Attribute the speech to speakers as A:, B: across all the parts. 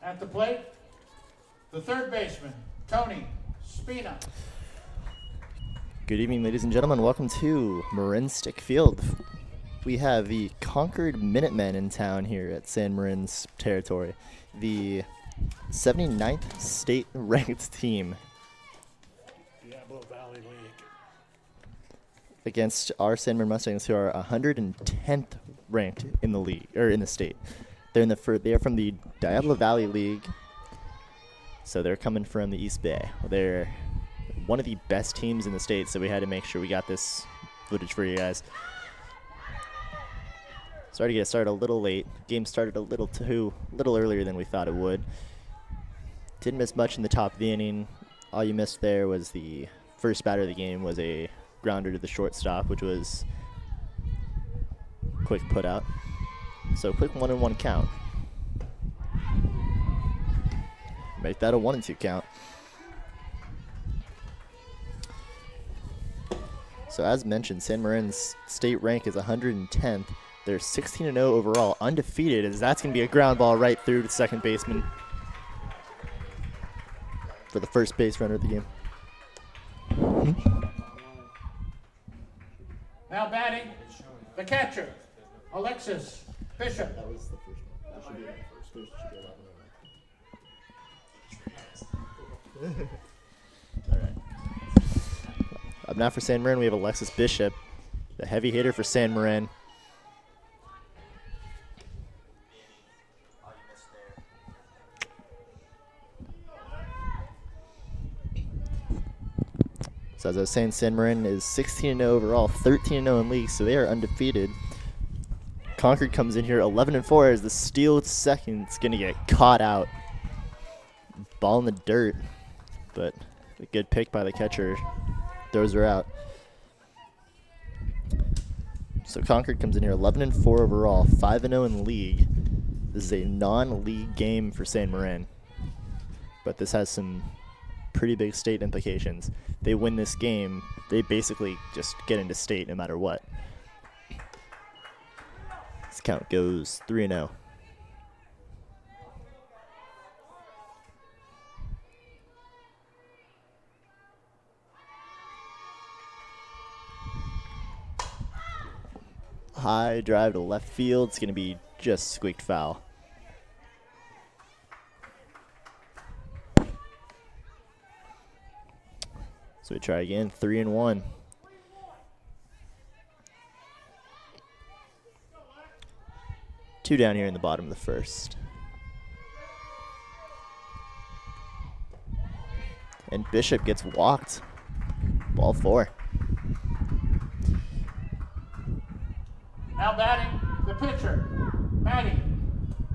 A: At the plate, the third baseman, Tony Spina.
B: Good evening, ladies and gentlemen. Welcome to Marin Stick Field. We have the Concord Minutemen in town here at San Marin's territory. The 79th state-ranked team against our San Marin Mustangs, who are 110th ranked in the league or in the state. They're from the Diablo Valley League, so they're coming from the East Bay. They're one of the best teams in the state, so we had to make sure we got this footage for you guys. Sorry to get started a little late. Game started a little earlier than we thought it would. Didn't miss much in the top of the inning. All you missed there was the first batter of the game was a grounder to the shortstop, which was quick put out. So quick 1-1 count. Make that a 1-2 count. So as mentioned, San Marin's state rank is 110th. They're 16-0 overall, undefeated, as that's going to be a ground ball right through the second baseman for the first base runner of the game.
A: Now batting, the catcher, Alexis Bishop.
B: That was the first one. That should be first. First should be 11. All right. Up now for San Marin, we have Alexis Bishop, the heavy hitter for San Marin. So as I was saying, San Marin is 16-0 overall, 13-0 in league, so they are undefeated. Concord comes in here 11-4 as the steal second is going to get caught out. Ball in the dirt, but a good pick by the catcher. Throws her out. So Concord comes in here 11-4 overall, 5-0 in league. This is a non-league game for San Marin, but this has some pretty big state implications. They win this game, they basically just get into state no matter what. This count goes 3-0. High drive to left field. It's going to be just squeaked foul. So we try again, 3-1. Two down here in the bottom of the first. And Bishop gets walked. Ball 4.
A: Now batting, the pitcher, Maddie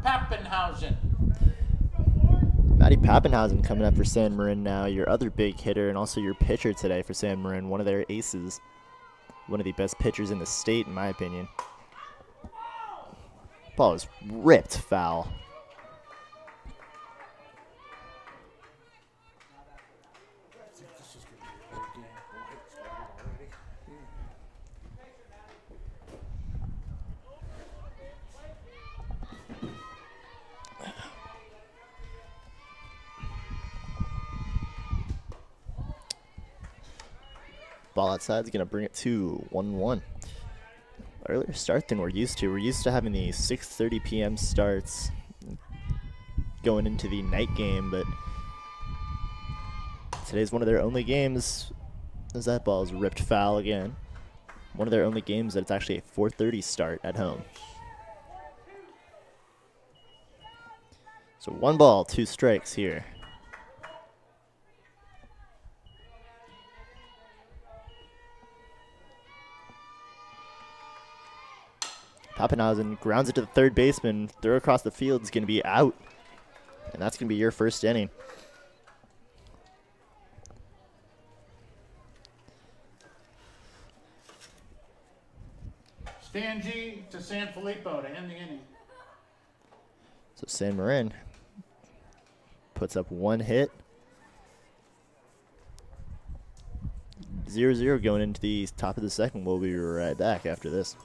A: Pappenhausen.
B: Maddie Pappenhausen coming up for San Marin now, your other big hitter and also your pitcher today for San Marin, one of their aces. One of the best pitchers in the state, in my opinion. Ball is ripped foul. Ball outside is going to bring it to 1-1. Earlier start than we're used to. We're used to having the 6:30 p.m. starts going into the night game, but today's one of their only games, as that ball is ripped foul again. One of their only games that it's actually a 4:30 start at home. So 1 ball, 2 strikes here. Pappenhausen grounds it to the third baseman. Throw across the field is going to be out. And that's going to be your first inning.
A: Stan G to San Filippo to end the inning.
B: So San Marin puts up 1 hit. 0-0 going into the top of the second. We'll be right back after this.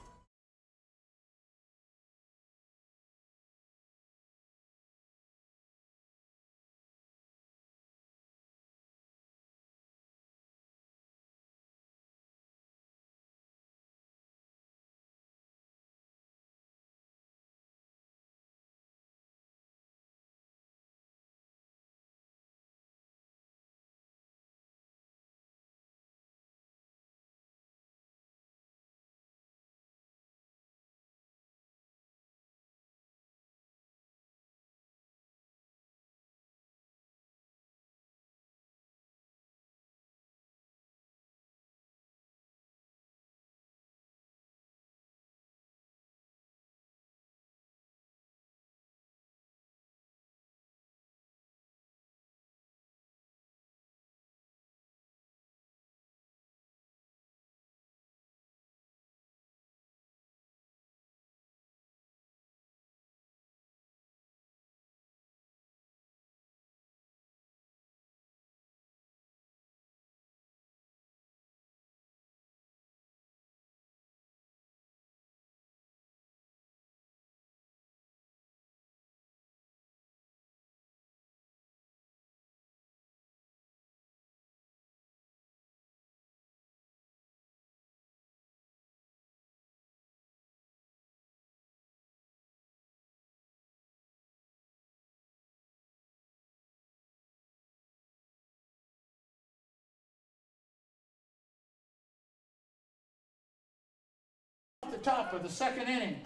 A: top of the second inning.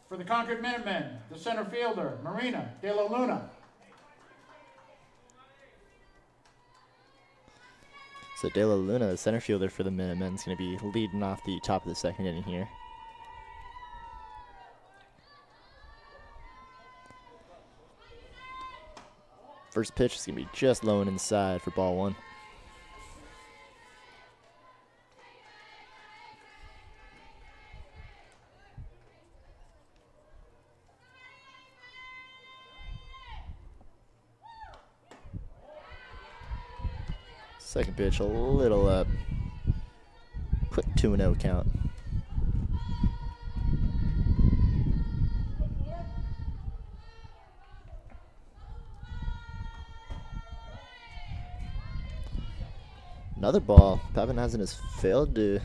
A: For the Concord Minutemen, the center fielder, Marina de la Luna.
B: So De La Luna, the center fielder for the Minutemen, is going to be leading off the top of the second inning here. First pitch is going to be just low and inside for ball one. Second pitch, a little up. Quick 2-0 count. Another ball. Pappenhausen has failed to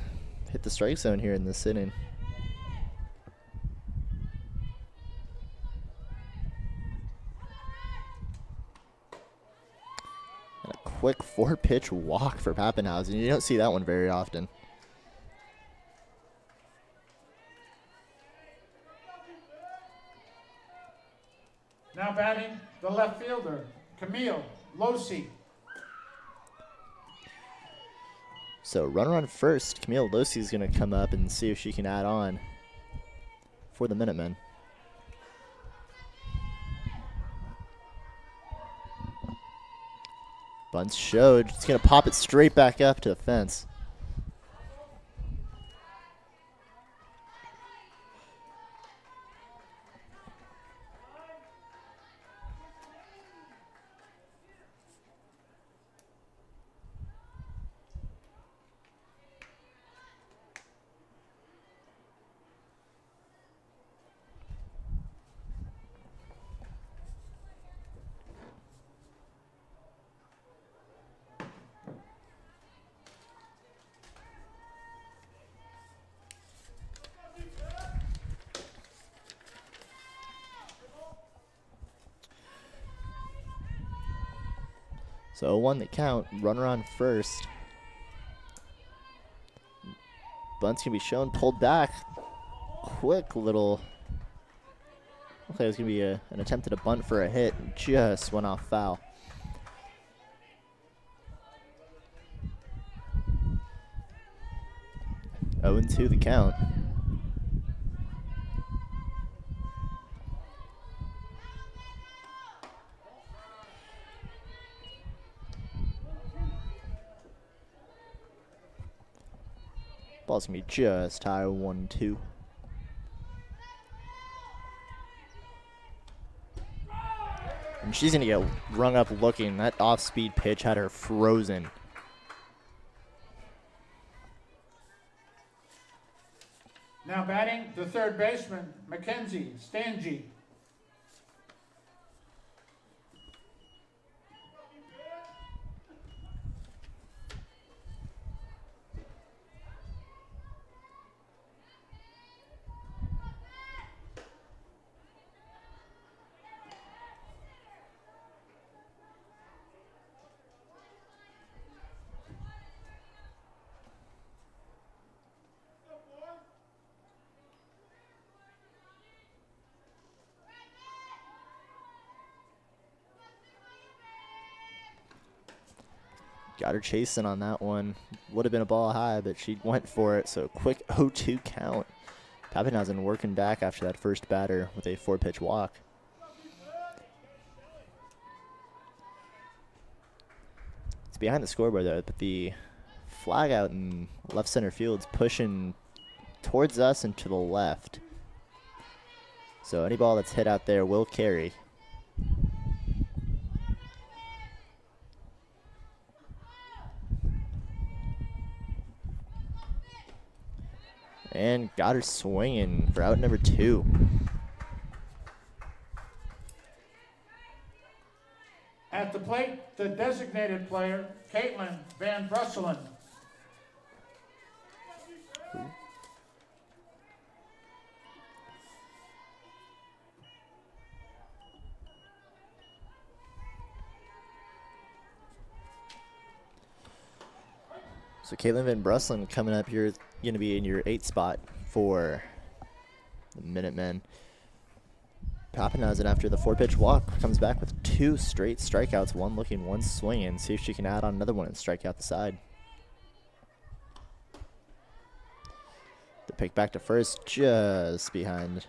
B: hit the strike zone here in this inning. And a quick 4-pitch walk for Pappenhausen. You don't see that one very often.
A: Now batting, the left fielder, Camille Losi.
B: So runner on first, Camille Losi is going to come up and see if she can add on for the Minutemen. Bunts showed. It's going to pop it straight back up to the fence. So 0-1 the count, runner on first. Bunt's gonna be shown, pulled back. Quick little. Okay, it was gonna be an attempt at a bunt for a hit. Just went off foul. Oh, 0-2 the count. Ball's gonna be just high, 1-2. And she's gonna get rung up looking. That off-speed pitch had her frozen.
A: Now batting, the third baseman, Mackenzie Stangy.
B: Got her chasing on that one. Would have been a ball high, but she went for it. So quick 0-2 count. Pappenhausen working back after that first batter with a 4-pitch walk. It's behind the scoreboard though, but the flag out in left center field's pushing towards us and to the left. So any ball that's hit out there will carry. And got her swinging for out number 2.
A: At the plate, the designated player, Caitlin Van Brusselen.
B: So Caitlin Van Brusselen coming up here is going to be in your 8 spot for the Minutemen. Pappenhausen, after the 4-pitch walk, comes back with 2 straight strikeouts, 1 looking, 1 swinging. See if she can add on another one and strike out the side. The pick back to first, just behind.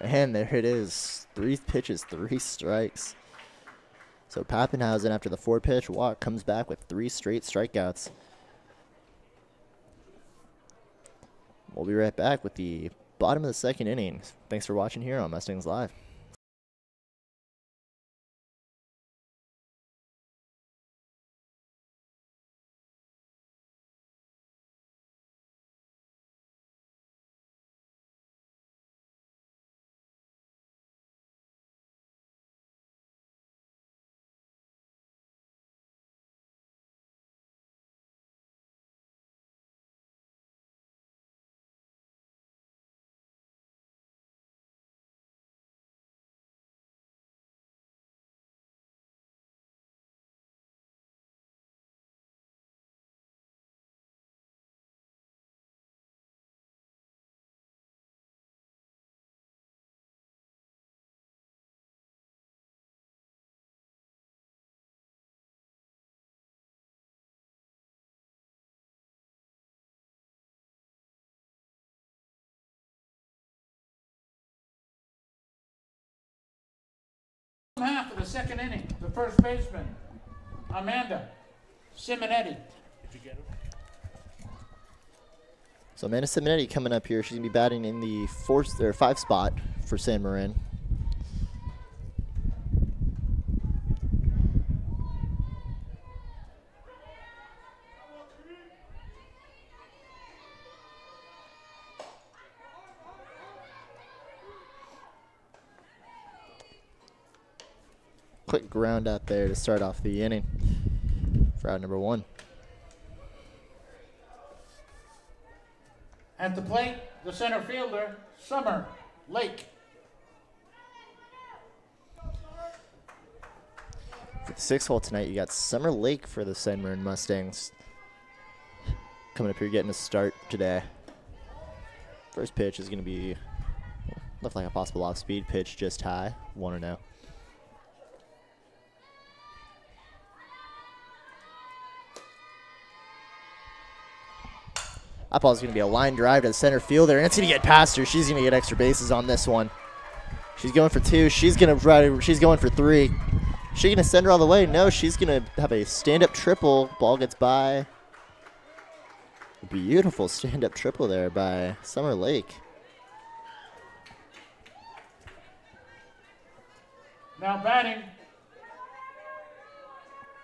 B: And there it is. 3 pitches, 3 strikes. So Pappenhausen, after the 4-pitch walk, comes back with 3 straight strikeouts. We'll be right back with the bottom of the 2nd inning. Thanks for watching here on Mustangs Live.
A: Half of the 2nd inning, the first baseman, Amanda Simonetti.
B: So Amanda Simonetti coming up here. She's going to be batting in the 5 spot for San Marin. Quick ground out there to start off the inning for out number 1.
A: At the plate, the center fielder, Summer Lake.
B: For the 6th hole tonight, you got Summer Lake for the San Marin Mustangs. Coming up here getting a start today. First pitch is going to be, look like a possible off-speed pitch, just high, 1-0. That ball's going to be a line drive to the center fielder, and it's going to get past her. She's going to get extra bases on this one. She's going for 2. She's going for 3. Is she going to send her all the way? No, she's going to have a stand-up triple. Ball gets by. A beautiful stand-up triple there by Summer Lake.
A: Now batting,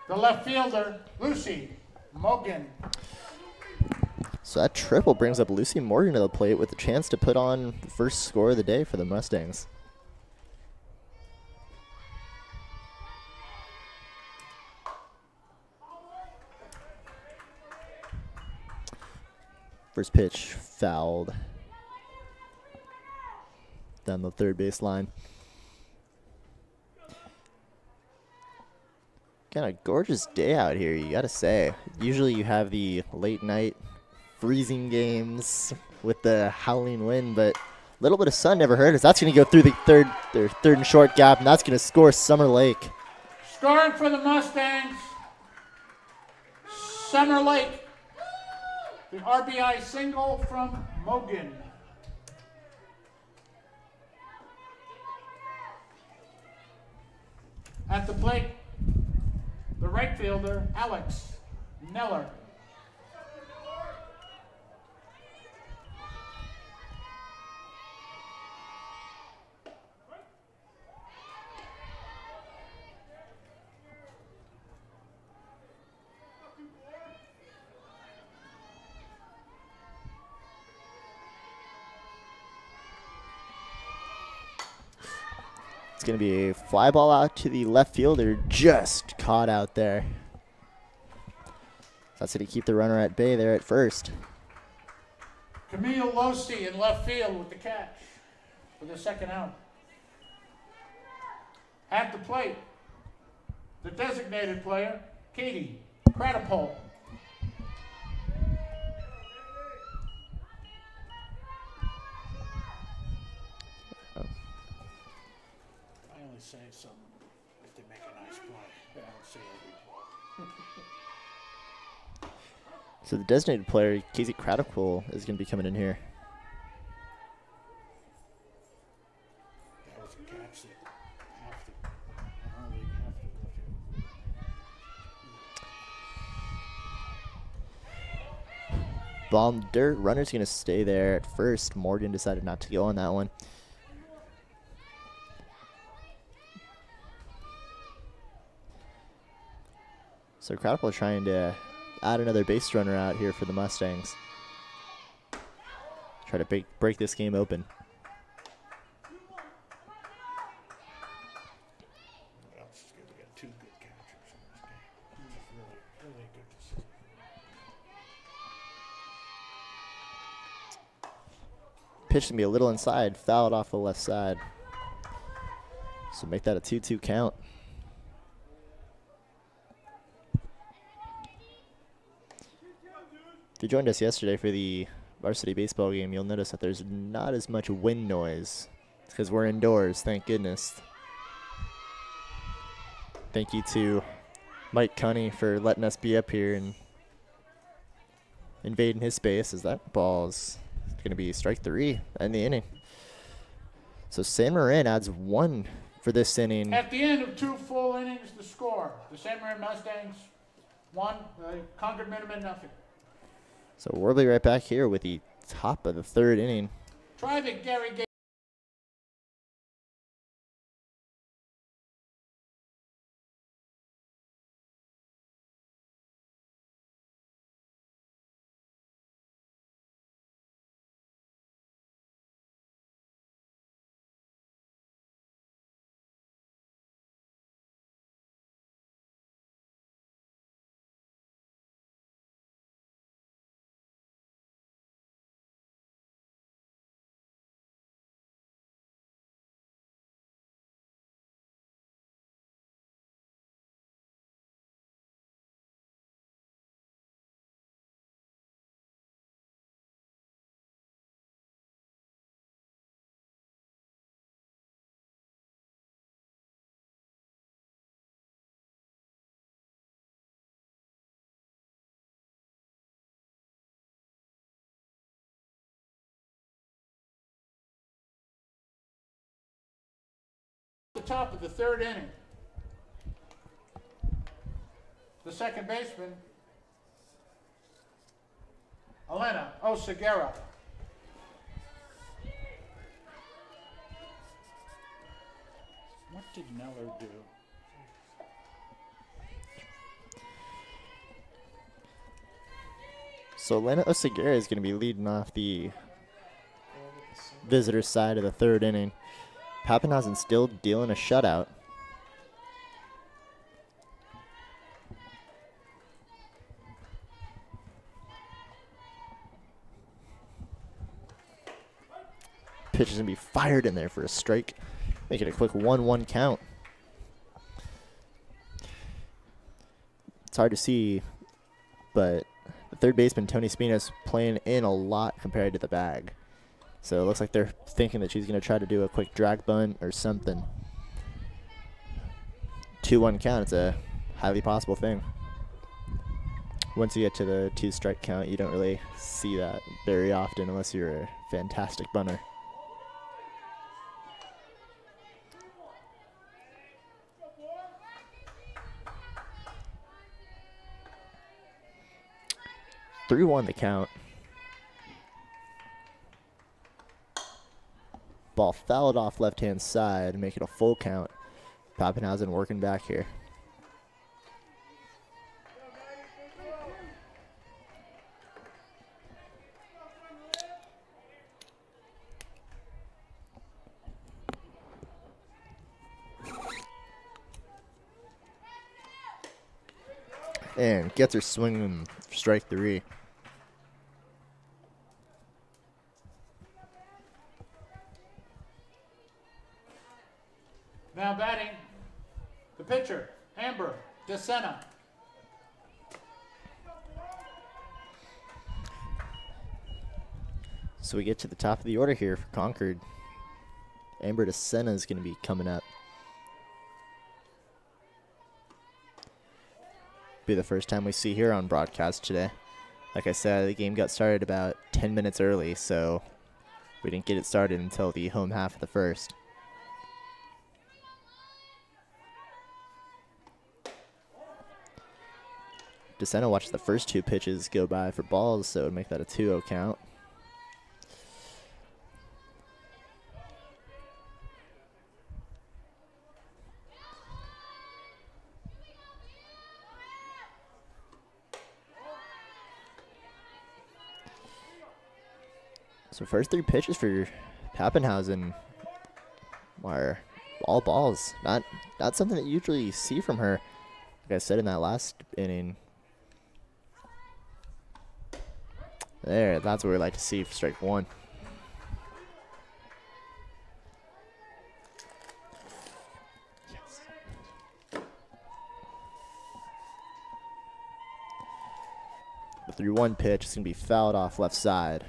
A: the left fielder, Lucy Mogan.
B: So that triple brings up Lucy Morgan to the plate with a chance to put on the first score of the day for the Mustangs. First pitch fouled down the 3rd base line. Kind of gorgeous day out here, you gotta say. Usually you have the late night freezing games with the howling wind, but a little bit of sun never hurt us. That's going to go through the third and short gap, and that's going to score Summer Lake.
A: Scoring for the Mustangs, Summer Lake. The RBI single from Mogan. At the plate, the right fielder, Alex Neller.
B: It's going to be a fly ball out to the left fielder, just caught out there. Varsity keep the runner at bay there at first.
A: Camille Losi in left field with the catch for the second out. At the plate, the designated player, Katie Cratapole. I only say something if they make a nice play. I don't say every ball.
B: So the designated player, Casey Craddockpool, is going to be coming in here.
A: That was a catch that I don't really have to look at.
B: Ball in the dirt. Runner's going to stay there at first. Morgan decided not to go on that one. So Craddockpool trying to add another base runner out here for the Mustangs. Try to break this game open.
A: Well, it's good. We got two good catchers in this game. It's really good to see.
B: Pitch to be a little inside, fouled off the left side. So make that a 2-2 count. If you joined us yesterday for the varsity baseball game, you'll notice that there's not as much wind noise. It's because we're indoors, thank goodness. Thank you to Mike Cunny for letting us be up here and invading his space, as that ball's going to be strike 3 in the inning. So San Marin adds 1 for this inning.
A: At the end of 2 full innings, the score: the San Marin Mustangs 1, Concord Minutemen 0.
B: So we'll be right back here with the top of the 3rd inning.
A: Try the Gary Gay. The top of the 3rd inning. The second baseman, Elena Oseguera. What did Neller do?
B: So Elena Oseguera is going to be leading off the visitor side of the 3rd inning. Pappenhausen still dealing a shutout. Pitch is going to be fired in there for a strike. Make it a quick 1-1 count. It's hard to see, but the 3rd baseman, Tony Spinas, playing in a lot compared to the bag. So it looks like they're thinking that she's going to try to do a quick drag bunt or something. 2-1 count, it's a highly possible thing. Once you get to the 2-strike count, you don't really see that very often unless you're a fantastic bunter. (3-1) the count. Ball fouled off left-hand side, make it a full count. Pappenhausen working back here. and gets her swinging for strike 3.
A: Now batting, the pitcher, Amber DeSena.
B: So we get to the top of the order here for Concord. Amber DeSena is going to be coming up. Be the first time we see her on broadcast today. Like I said, the game got started about 10 minutes early, so we didn't get it started until the home half of the first. DeSena watched the first 2 pitches go by for balls, so it would make that a 2-0 count. So first 3 pitches for Pappenhausen are all balls. Not something that you usually see from her. Like I said in that last inning. There, that's what we like to see for strike 1. Yes. The 3-1 pitch is going to be fouled off left side.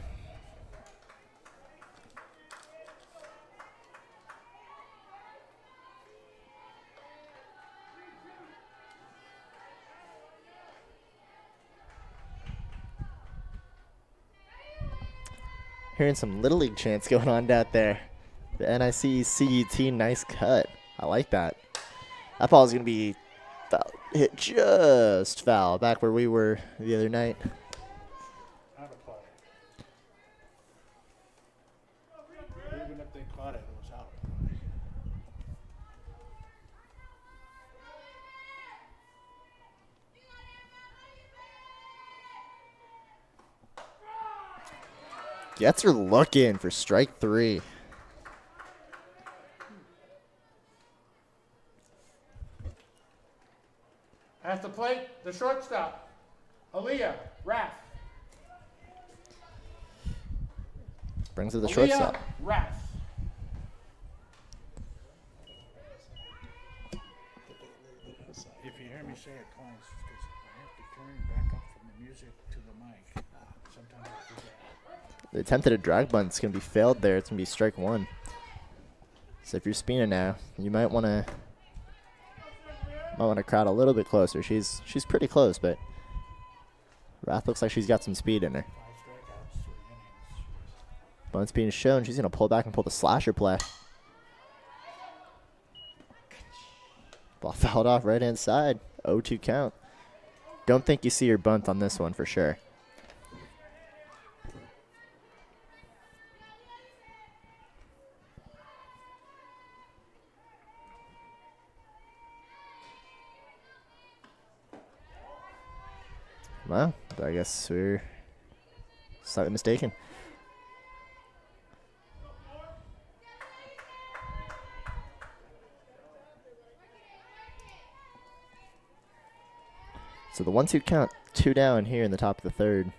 B: Hearing some Little League chants going on out there. The NIC CUT, nice cut. I like that. That ball is going to be foul, hit just foul, back where we were the other night.
A: Out of play. Even if they caught it, it was out of play.
B: Gets her looking for strike 3.
A: At the plate, the shortstop, Aaliyah Rath.
B: Brings up the
A: Aaliyah
B: shortstop.
A: Rath. If you hear me say it twice, it's because I have to turn back up from the music to the mic. Sometimes I forget.
B: The attempted a drag bunt. It's going to be failed there. It's going to be strike 1. So if you're Spina now, you might want to crowd a little bit closer. She's pretty close, but Rath looks like she's got some speed in her.
A: 5 strikeouts, 3 innings.
B: Bunt's being shown. She's going to pull back and pull the slasher play. Ball fouled off right hand side. 0-2 count. Don't think you see her bunt on this one for sure. Well, I guess we're slightly mistaken. So the 1-2 count, 2 down here in the top of the third.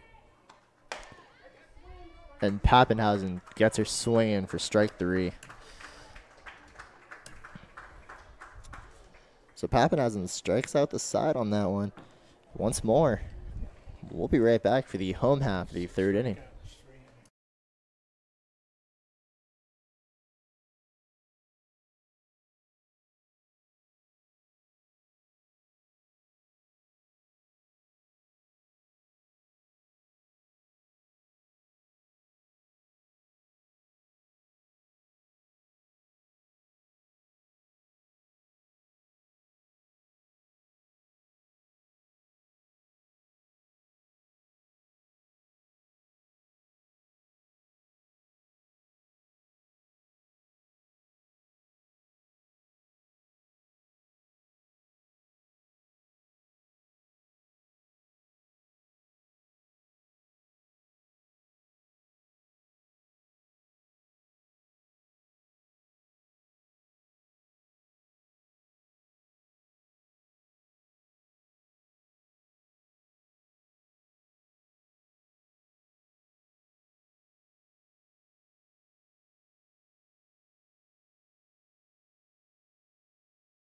B: And Pappenhausen gets her swinging for strike 3. So Pappenhausen strikes out the side on that one once more. We'll be right back for the home half of the 3rd inning.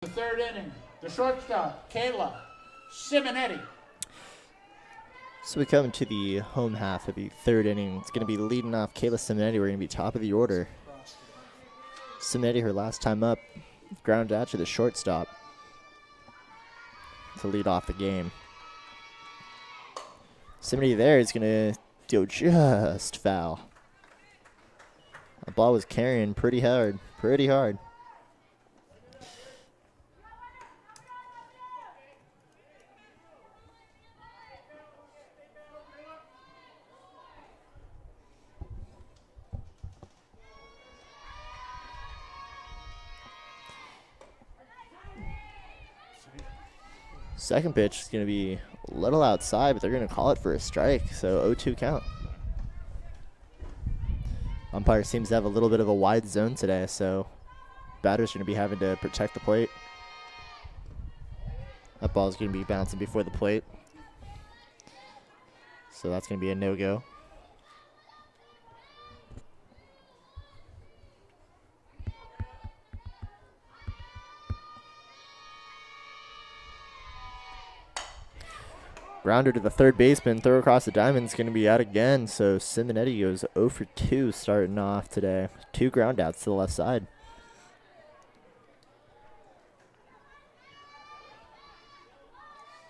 A: The third inning, the shortstop, Kayla Simonetti.
B: So we come to the home half of the third inning. It's going to be leading off Kayla Simonetti. We're going to be top of the order. Simonetti, her last time up, grounded out to the shortstop to lead off the game. Simonetti there is going to do just foul. The ball was carrying pretty hard, pretty hard. Second pitch is going to be a little outside, but they're going to call it for a strike, so 0-2 count. Umpire seems to have a little bit of a wide zone today, so batter's going to be having to protect the plate. That ball's going to be bouncing before the plate, so that's going to be a no-go. Grounder to the third baseman, throw across the diamond is going to be out again, so Simonetti goes 0 for 2 starting off today. 2 ground outs to the left side.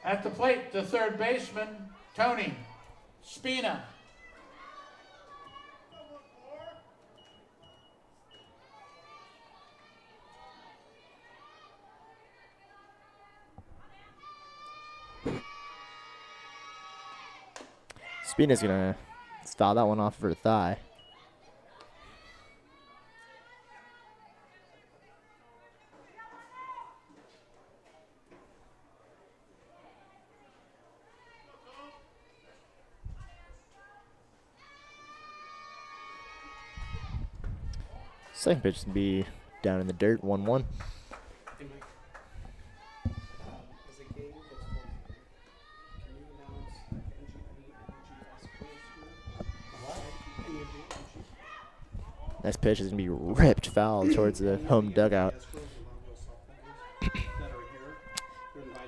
A: At the plate, the third baseman, Tony Spina.
B: Spina's going to stop that one off of her thigh. Second pitch to be down in the dirt, 1-1. Next pitch is going to be ripped foul towards the home dugout.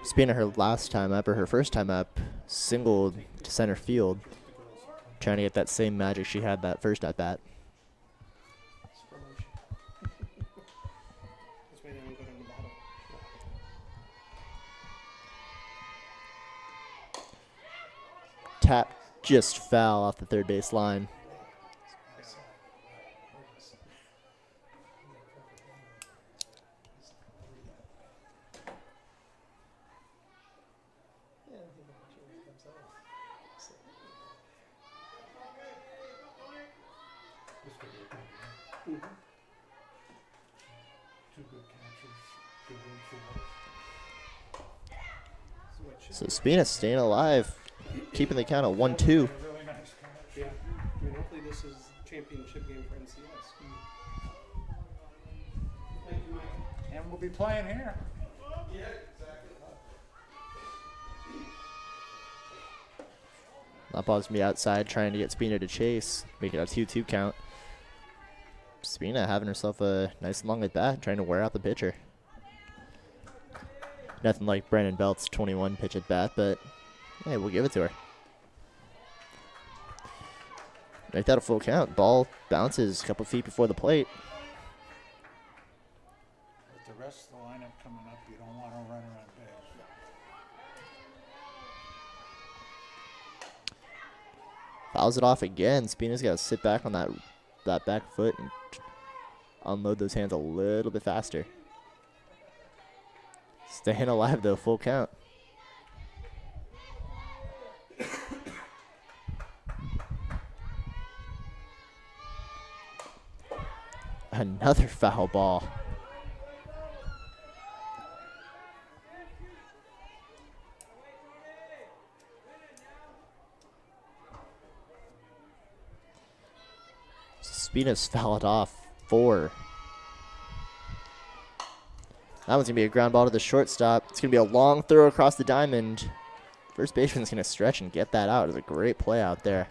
B: Spina, her last time up, or her first time up, singled to center field, trying to get that same magic she had that first at bat. Tap just foul off the third base line. So Spina staying alive, keeping the count at 1-2.
C: Yeah, I mean, hopefully this is championship game for NCS.
A: And we'll be playing here.
C: Yeah, exactly.
B: That ball's going to be outside, trying to get Spina to chase, make it a 2-2 count. Spina having herself a nice long at bat, trying to wear out the pitcher. Nothing like Brandon Belt's 21 pitch at bat, but hey, we'll give it to her. Make that a full count. Ball bounces a couple feet before the plate.
A: With the rest of the lineup coming up, you don't want to run around base.
B: Fouls it off again. Spina's got to sit back on that back foot and unload those hands a little bit faster. Staying alive though, full count. Another foul ball. Spina's fouled off 4. That one's going to be a ground ball to the shortstop. It's going to be a long throw across the diamond. First baseman's going to stretch and get that out. It was a great play out there.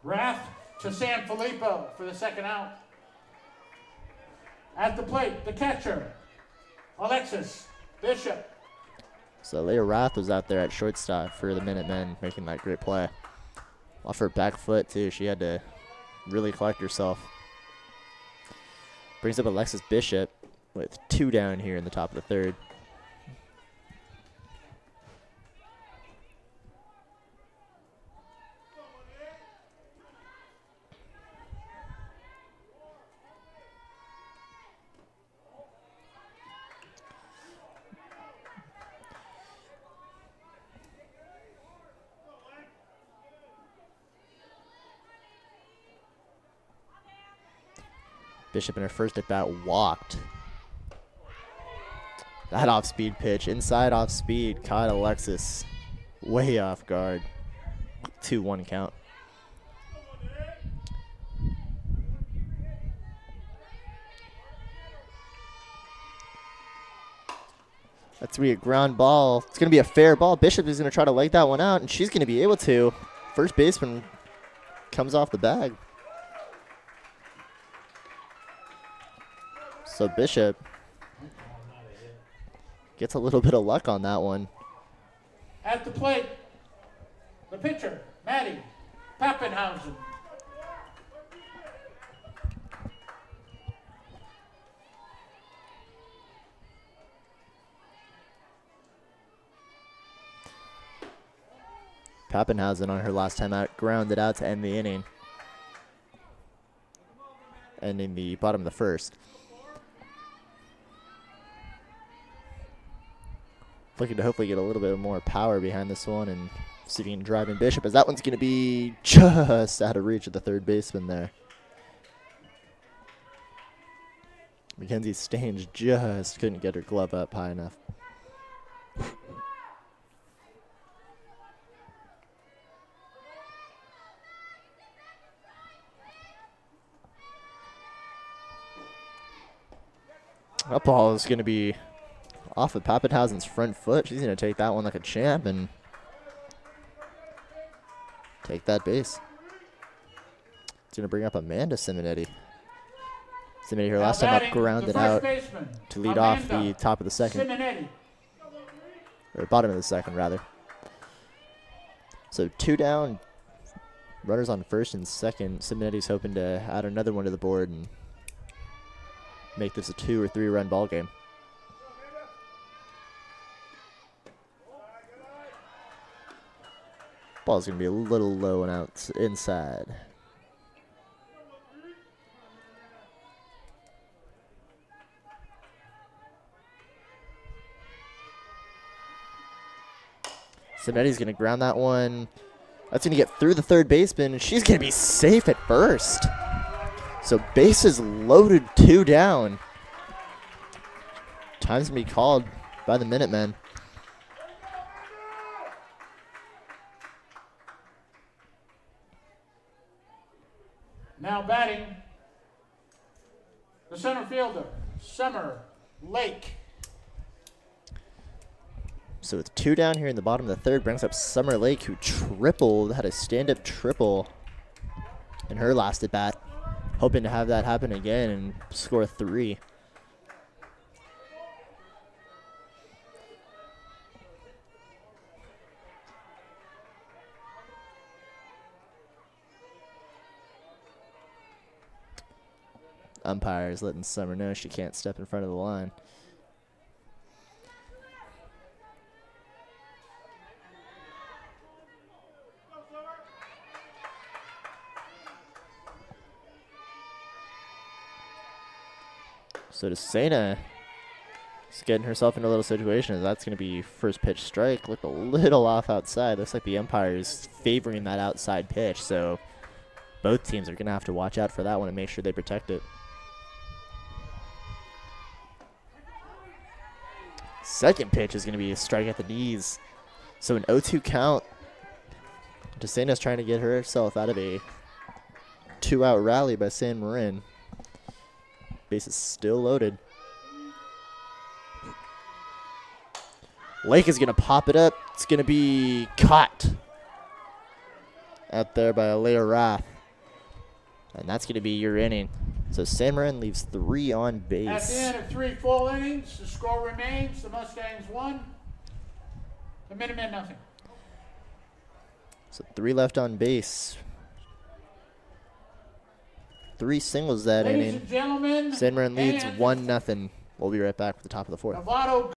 A: Rath to San Filippo for the second out. At the plate, the catcher, Alexis Bishop.
B: So Leah Rath was out there at shortstop for the Minutemen, making that great play. Off her back foot, too. She had to really collect herself. Brings up Alexis Bishop with 2 down here in the top of the third. Bishop in her first at bat walked. That off-speed pitch, inside off-speed, caught Alexis way off guard. 2-1 count. That's going to be a ground ball. It's going to be a fair ball. Bishop is going to try to leg that one out, and she's going to be able to. First baseman comes off the bag. So Bishop gets a little bit of luck on that one.
A: At the plate, the pitcher, Maddie Pappenhausen.
B: Pappenhausen on her last time out, grounded out to end the inning. Ending the bottom of the first. Looking to hopefully get a little bit more power behind this one and see if he can drive in Bishop, as that one's going to be just out of reach of the third baseman there. Mackenzie Stange just couldn't get her glove up high enough. That ball is going to be off of Pappenhausen's front foot. She's going to take that one like a champ and take that base. It's going to bring up Amanda Simonetti. Simonetti, her last time up, grounded out to lead off the top of the second. Or bottom of the second, rather. So 2 down, runners on first and second. Simonetti's hoping to add another one to the board and make this a 2 or 3 run ball game. Ball's going to be a little low and out inside. Simonetti's going to ground that one. That's going to get through the third baseman, and she's going to be safe at first. So bases loaded, 2 down. Time's going to be called by the Minutemen.
A: Now batting, the center fielder, Summer Lake.
B: So with 2 down here in the bottom of the third, brings up Summer Lake, who had a stand-up triple in her last at-bat. Hoping to have that happen again and score 3. Umpires letting Summer know she can't step in front of the line. So DeSena is getting herself in a little situation. That's going to be first pitch strike. Looked a little off outside. Looks like the umpire is favoring that outside pitch. So both teams are going to have to watch out for that one and make sure they protect it. Second pitch is going to be a strike at the knees. So an 0-2 count. DeSena's trying to get herself out of a 2-out rally by San Marin. Base is still loaded. Lake is going to pop it up. It's going to be caught out there by Alea Rath. And that's going to be your inning. So San Marin leaves 3 on
A: At the
B: base.
A: end of 3 full innings, the score remains the Mustangs 1, the Minutemen nothing.
B: So 3 left on base. 3 singles that
A: Ladies
B: inning.
A: and gentlemen,
B: San Marin leads
A: and
B: 1-0. We'll be right back with the top of the 4th.
A: Novato.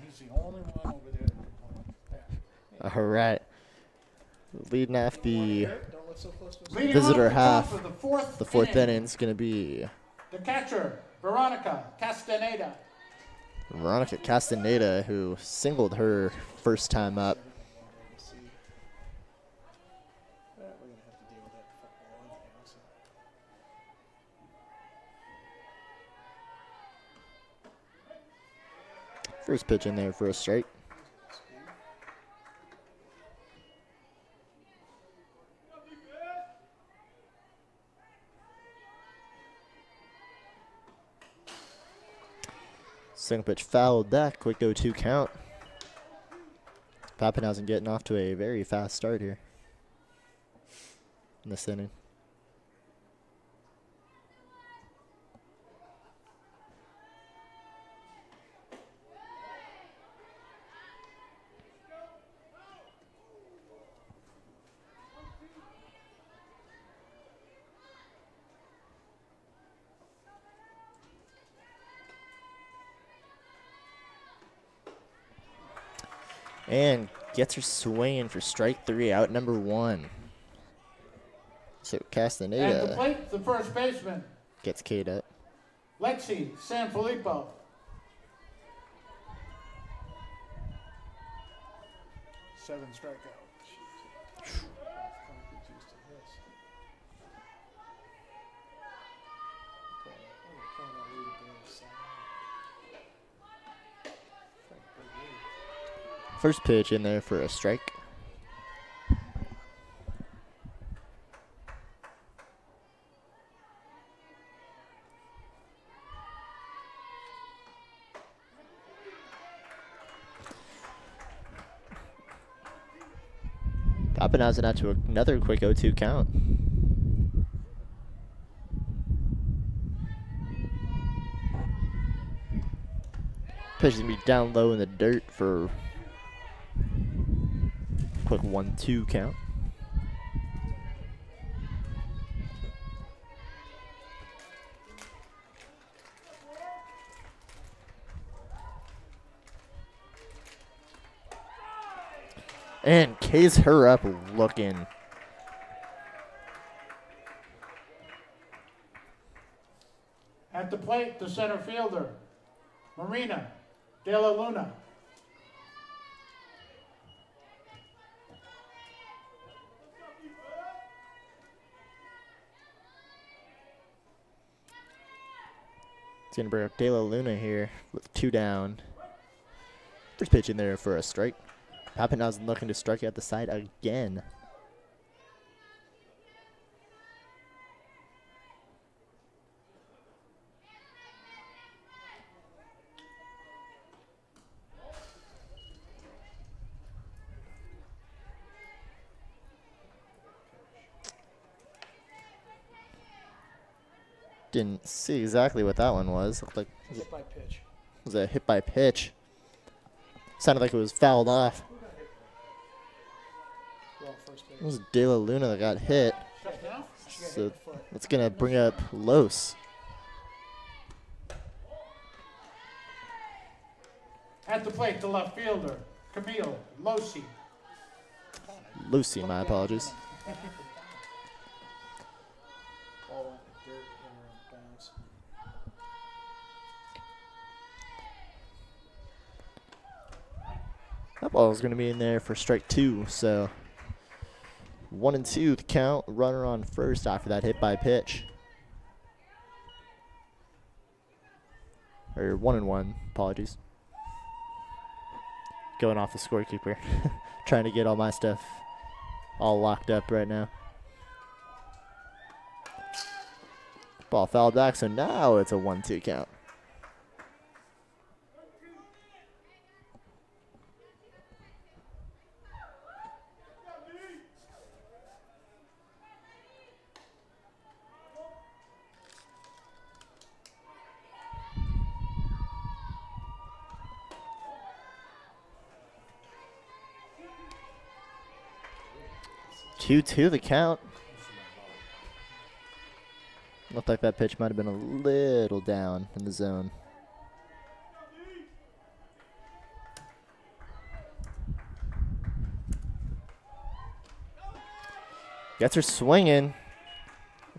A: He's the only one over there.
B: All right. Leading off the
C: Don't look so close to us.
A: Leading
B: visitor
A: off the
B: half,
A: top of the 4th
B: inning is going to be
A: the catcher, Veronica Castaneda.
B: Veronica Castaneda, who singled her first time up.
C: See. We're gonna have to deal with that football anyhow, so.
B: First pitch in there for a strike. Single pitch fouled that. Quick 0-2 count. Pappenhausen getting off to a very fast start here in this inning. And gets her swinging for strike 3, out number 1. So
A: At the
B: Castaneda
A: plate, the first baseman,
B: gets K'd up.
A: Lexi Sanfilippo.
C: Seven strikeouts. Concord's used to this. Trying to lead it to the side.
B: First pitch in there for a strike. Pappenhausen out to another quick 0-2 count. Pitch is going to be down low in the dirt for quick 1-2 count. And K's her up looking.
A: At the plate, the center fielder, Marina De La Luna.
B: It's going to bring up De La Luna here with 2 down. First pitch in there for a strike. Pappenhausen looking to strike out the side again. Didn't see exactly what that one was. Looked like
A: Hit by pitch.
B: it was a hit by pitch. Sounded like it was fouled off.
C: Well, first base.
B: It was De La Luna that got hit.
A: Shut down? She got hit
B: So
A: in the foot.
B: that's going to bring up Los.
A: At the plate, the left fielder, Camille Losi.
B: Lucy, my apologies.
A: Ball went in the dirt and around bounds.
B: That ball is going to be in there for strike 2. So 1-2 the count. Runner on first after that hit by pitch. Or 1-1. Apologies. Going off the scorekeeper. Trying to get all my stuff all locked up right now. Ball fouled back, so now it's a 1-2 count. Two the count. Looked like that pitch might have been a little down in the zone. Gets her swinging.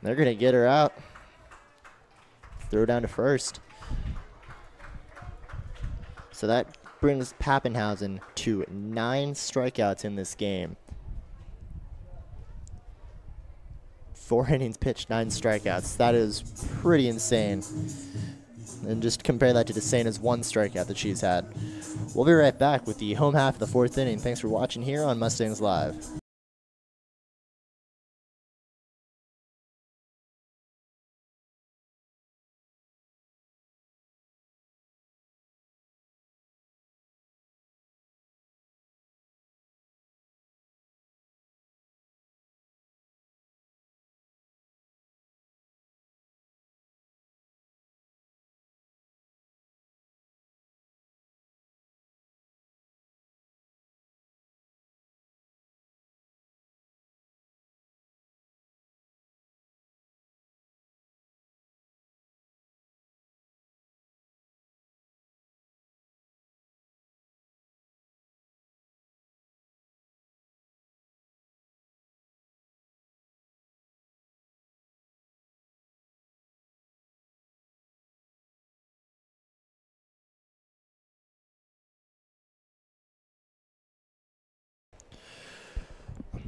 B: They're going to get her out. Throw down to first. So that brings Pappenhausen to 9 strikeouts in this game. 4 innings pitched, 9 strikeouts. That is pretty insane. And just compare that to Desena's 1 strikeout that she's had. We'll be right back with the home half of the 4th inning. Thanks for watching here on Mustangs Live.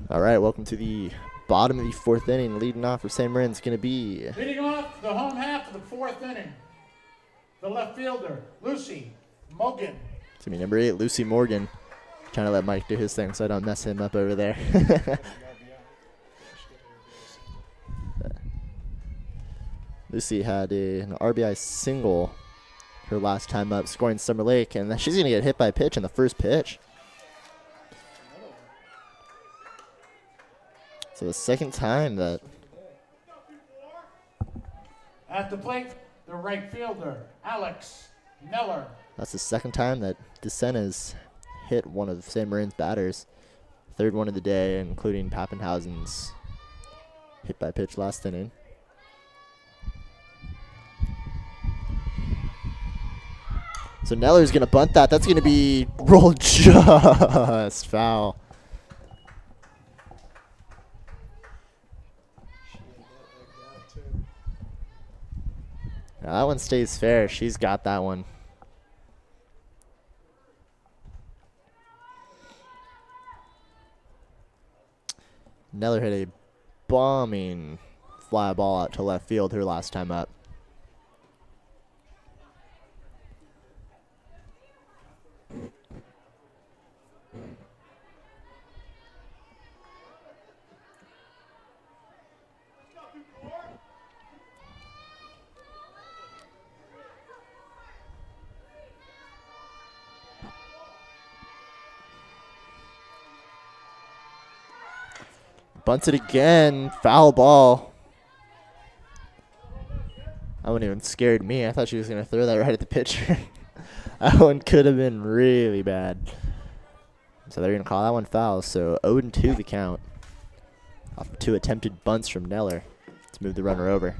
B: All right, welcome to the bottom of the 4th inning. Leading off for St. Marin is going to be...
A: Leading off the home half of the 4th inning, the left fielder, Lucy Mogan.
B: It's going to be number 8, Lucy Morgan. Trying to let Mike do his thing so I don't mess him up over there. Lucy had an RBI single her last time up, scoring Summer Lake, and she's going to get hit by a pitch in the first pitch. So the second time that...
A: At the plate, the right fielder, Alex Miller.
B: That's the second time that Desena's hit one of St. Marin's batters. 3rd one of the day, including Pappenhausen's hit by pitch last inning. So Neller's going to bunt that. That's going to be rolled just foul. Now that one stays fair. She's got that one. Neller hit a bombing fly ball out to left field her last time up. Bunts it again. Foul ball. That one even scared me. I thought she was going to throw that right at the pitcher. That one could have been really bad. So they're going to call that one foul. So 0-2 the count. Off of 2 attempted bunts from Neller to move the runner over.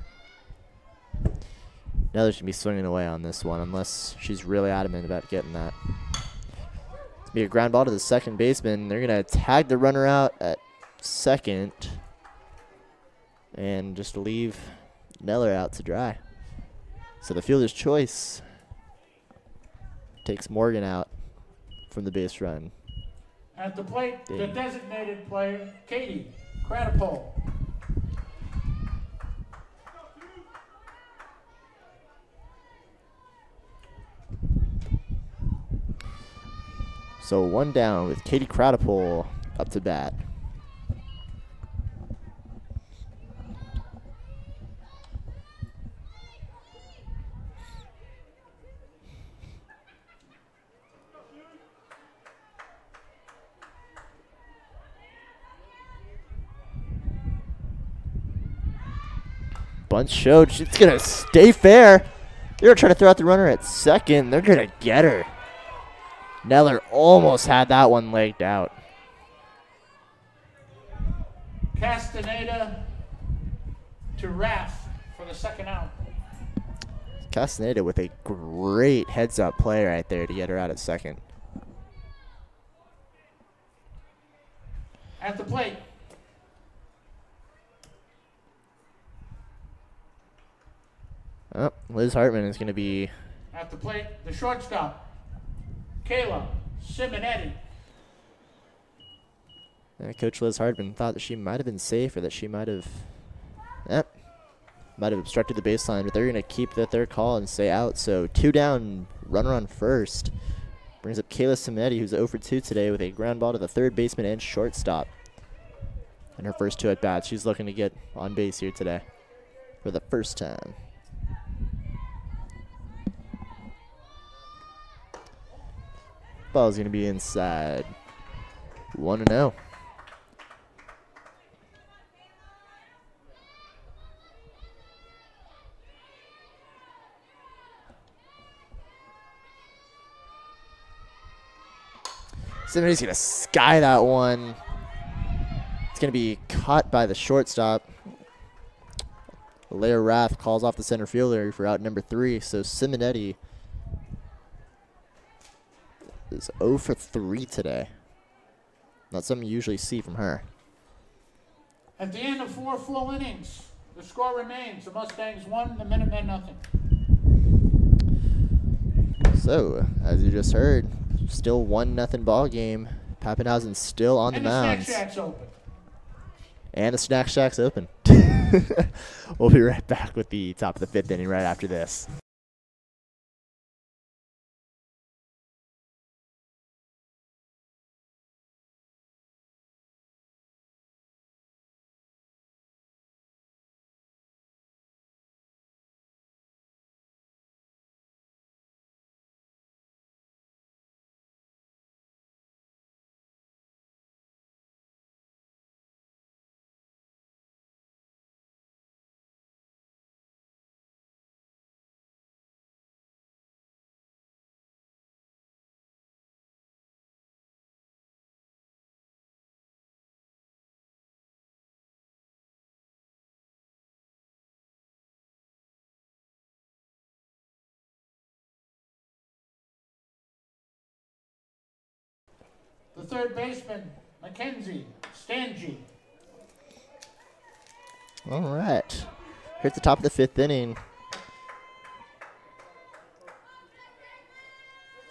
B: Neller's going to be swinging away on this one unless she's really adamant about getting that. It's going to be a ground ball to the second baseman. They're going to tag the runner out at second and just leave Neller out to dry. So the fielder's choice takes Morgan out from the base run.
A: At the plate, the designated player, Katie Cradipole.
B: So one down with Katie Cradipole up to bat. Bunt showed. She's going to stay fair. They're going to try to throw out the runner at second. They're going to get her. Neller almost had that one legged out.
A: Castaneda to Raff for the second out.
B: Castaneda with a great heads-up play right there to get her out at second.
A: At the plate,
B: Oh, Liz Hartman is going to be...
A: At the plate, the shortstop, Kayla Simonetti.
B: Coach Liz Hartman thought that she might have been safe or that she might have... Yep. Might have obstructed the baseline, but they're going to keep the third call and stay out. So 2 down, runner on first. Brings up Kayla Simonetti, who's 0 for 2 today with a ground ball to the third baseman and shortstop. And her first 2 at-bats. She's looking to get on base here today for the first time. Ball's going to be inside. 1-0. Somebody's going to sky that one. It's going to be caught by the shortstop. Leah Rath calls off the center fielder for out number 3. So Simonetti is 0 for 3 today. Not something you usually see from her.
A: At the end of 4 full innings, the score remains the Mustangs 1, the Minutemen nothing.
B: So, as you just heard, still 1-0 ball game. Pappenhausen still on the mound.
A: And the Snack Shack's open.
B: And the Snack Shack's open. We'll be right back with the top of the 5th inning right after this.
A: The third baseman, Mackenzie Stange.
B: All right. Here at the top of the 5th inning.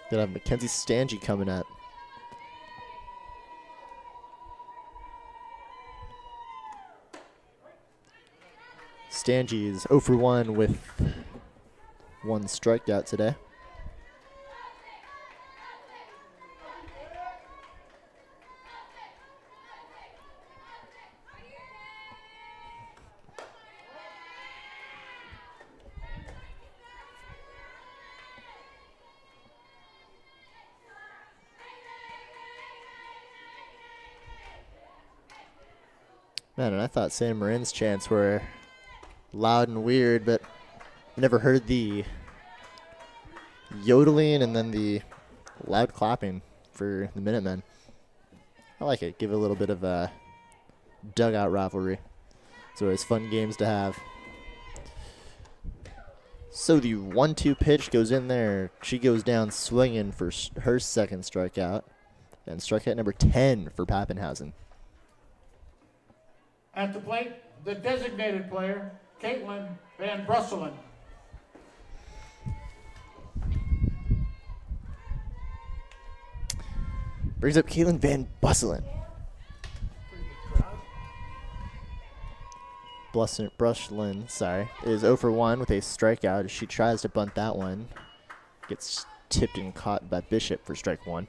B: Gonna have Mackenzie Stange coming up. Stange is 0 for 1 with 1 strikeout today. Man, and I thought San Marin's chants were loud and weird, but I never heard the yodeling and then the loud clapping for the Minutemen. I like it. Give it a little bit of a dugout rivalry. So it's fun games to have. So the 1-2 pitch goes in there. She goes down swinging for her second strikeout. And strikeout number 10 for Pappenhausen.
A: At the plate, the designated player, Caitlin Van Brusselen.
B: Brings up Caitlin Van Busselen. Brushland, is 0 for 1 with a strikeout. She tries to bunt that one. Gets tipped and caught by Bishop for strike 1.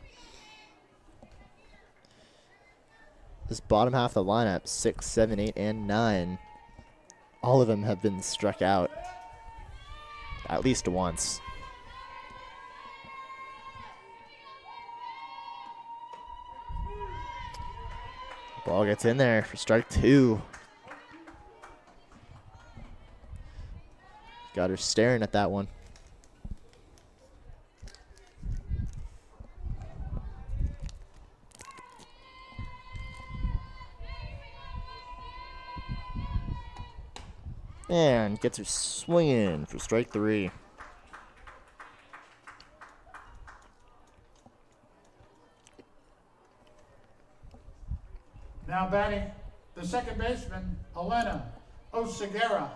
B: This bottom half of the lineup, 6, 7, 8, and 9, all of them have been struck out at least once. Ball gets in there for strike 2. Got her staring at that one. And gets her swinging for strike 3.
A: Now batting, the second baseman, Elena Oseguera.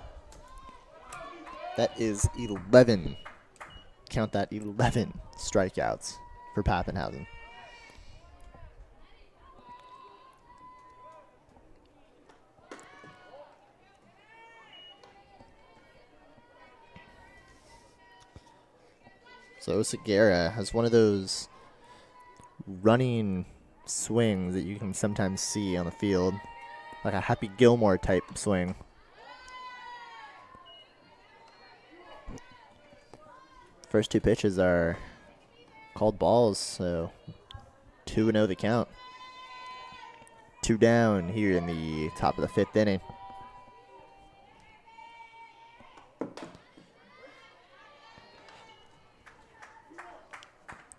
B: That is 11. Count that, 11 strikeouts for Pappenhausen. So Oseguera has one of those running swings that you can sometimes see on the field, like a Happy Gilmore type swing. First 2 pitches are called balls, so 2-0 the count. 2 down here in the top of the 5th inning.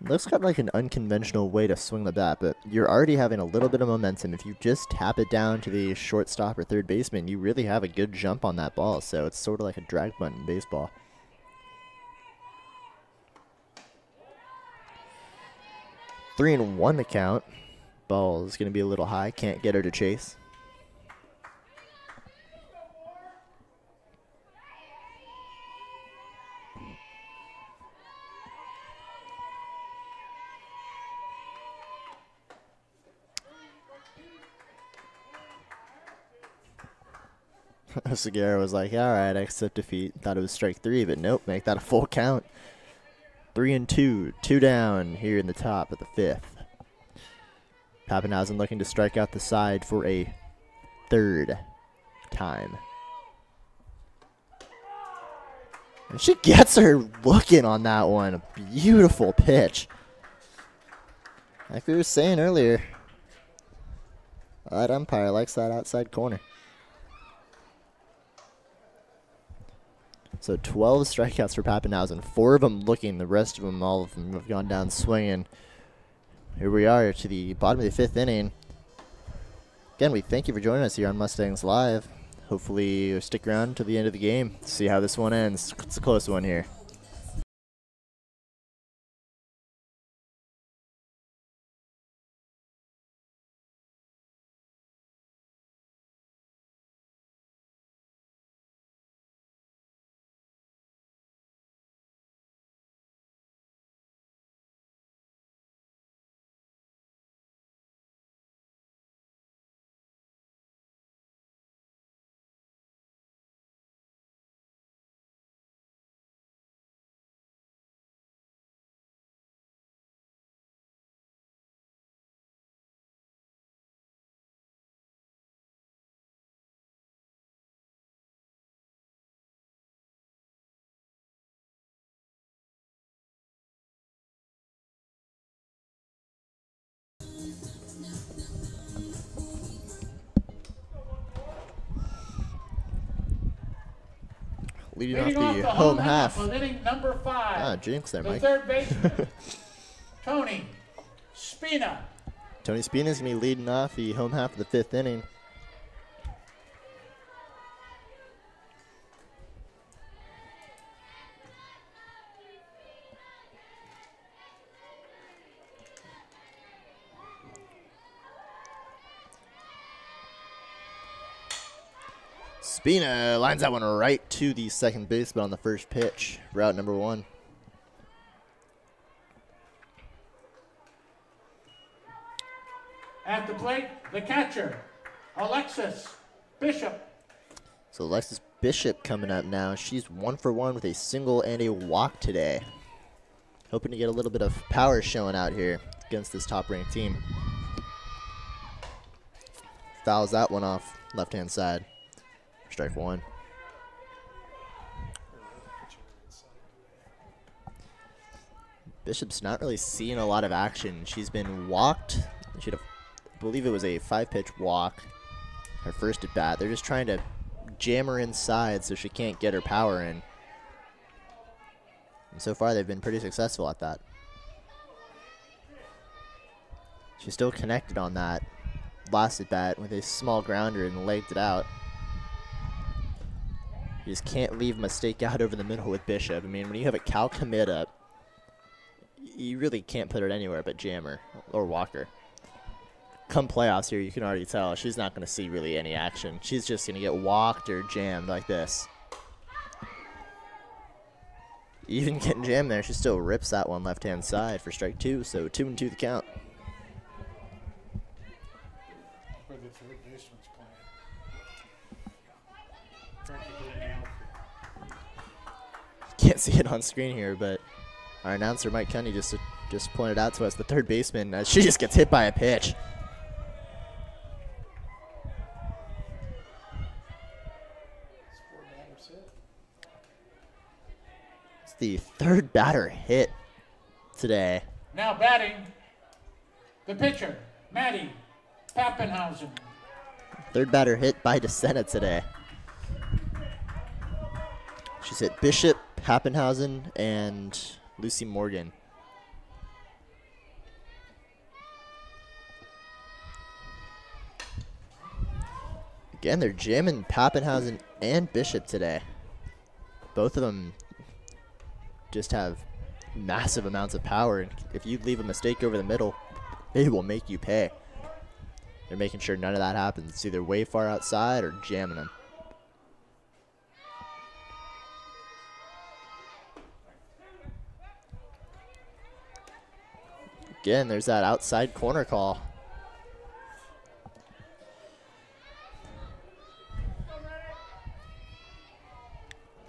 B: Looks kind of like an unconventional way to swing the bat, but you're already having a little bit of momentum. If you just tap it down to the shortstop or third baseman, you really have a good jump on that ball, so it's sort of like a drag bunt in baseball. Three and 1 to count. Ball is going to be a little high. Can't get her to chase. Oseguera was like, all right, I accept defeat. Thought it was strike 3, but nope, make that a full count. 3 and 2, 2 down here in the top of the 5th. Pappenhausen looking to strike out the side for a 3rd time. And she gets her looking on that one. A beautiful pitch. Like we were saying earlier, that umpire likes that outside corner. So 12 strikeouts for Pappenhausen. 4 of them looking. The rest of them, all of them, have gone down swinging. Here we are to the bottom of the 5th inning. Again, we thank you for joining us here on Mustangs Live. Hopefully you'll stick around to the end of the game. See how this one ends. It's a close one here. leading off
A: Leading
B: the home half.
A: of inning number 5.
B: Ah, jinx there,
A: The
B: Mike.
A: third baseman, Tony Spina.
B: Tony Spina is going to be leading off the home half of the 5th inning. Spina lines that one right to the second baseman on the first pitch, route number 1.
A: At the plate, the catcher, Alexis Bishop.
B: So Alexis Bishop coming up now. She's 1 for 1 with a single and a walk today. Hoping to get a little bit of power showing out here against this top-ranked team. Fouls that one off left-hand side. Strike 1. Bishop's not really seeing a lot of action. She's been walked. She'd have, I believe it was a 5-pitch walk. Her first at bat. They're just trying to jam her inside so she can't get her power in. And so far they've been pretty successful at that. She's still connected on that last at bat with a small grounder and legged it out. You just can't leave a mistake out over the middle with Bishop. I mean, when you have a Cal commit up, you really can't put it anywhere but jam her or walk her. Come playoffs here, you can already tell she's not going to see really any action. She's just going to get walked or jammed like this. Even getting jammed there, she still rips that one left-hand side for strike 2, so 2-2 the count.
A: Where the third baseman's playing. Practically in the outfield.
B: Can't see it on screen here, but our announcer Mike Cunny just pointed out to us the third baseman. She just gets hit by a pitch. It's the third batter hit today.
A: Now batting, the pitcher, Maddie Pappenhausen.
B: Third batter hit by DeSena today. She's hit Bishop, Pappenhausen, and Lucy Morgan. Again, they're jamming Pappenhausen and Bishop today. Both of them just have massive amounts of power, and if you leave a mistake over the middle, they will make you pay. They're making sure none of that happens. It's either way far outside or jamming them. Again, there's that outside corner call.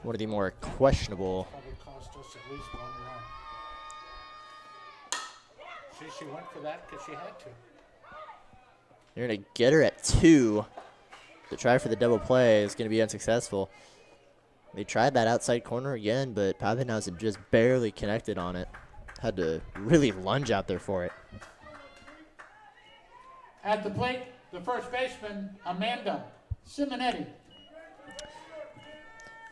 B: One of the more questionable.
A: Probably cost us at least 1 run. See, she went for that because she had to.
B: They're going to get her at 2. The try for the double play is going to be unsuccessful. They tried that outside corner again, but Pappenhausen just barely connected on it. Had to really lunge out there for it.
A: At the plate, the first baseman, Amanda Simonetti.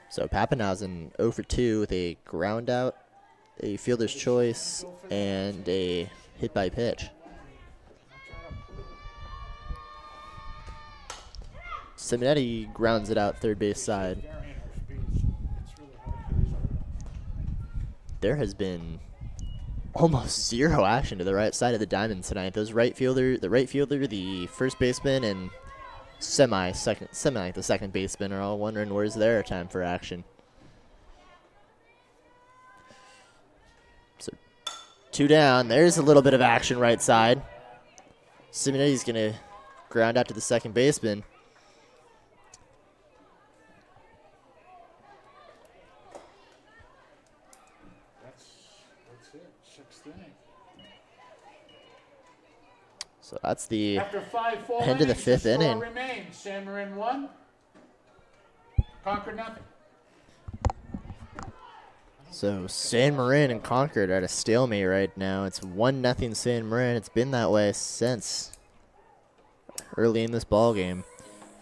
B: So Pappenhausen 0 for 2 with a ground out, a fielder's choice, and a hit by pitch. Simonetti grounds it out third base side. There has been almost zero action to the right side of the diamond tonight. The right fielder, the first baseman, and the second baseman are all wondering where's their time for action. So 2 down. There's a little bit of action right side. Simonetti's gonna ground out to the second baseman.
A: That's it. 6th inning.
B: So that's the
A: After 5 full
B: end of the
A: innings,
B: 5th
A: the score
B: inning.
A: remains Marin 1, Concord nothing.
B: So San Marin and Concord are at a stalemate right now. It's 1-0 San Marin. It's been that way since early in this ball game.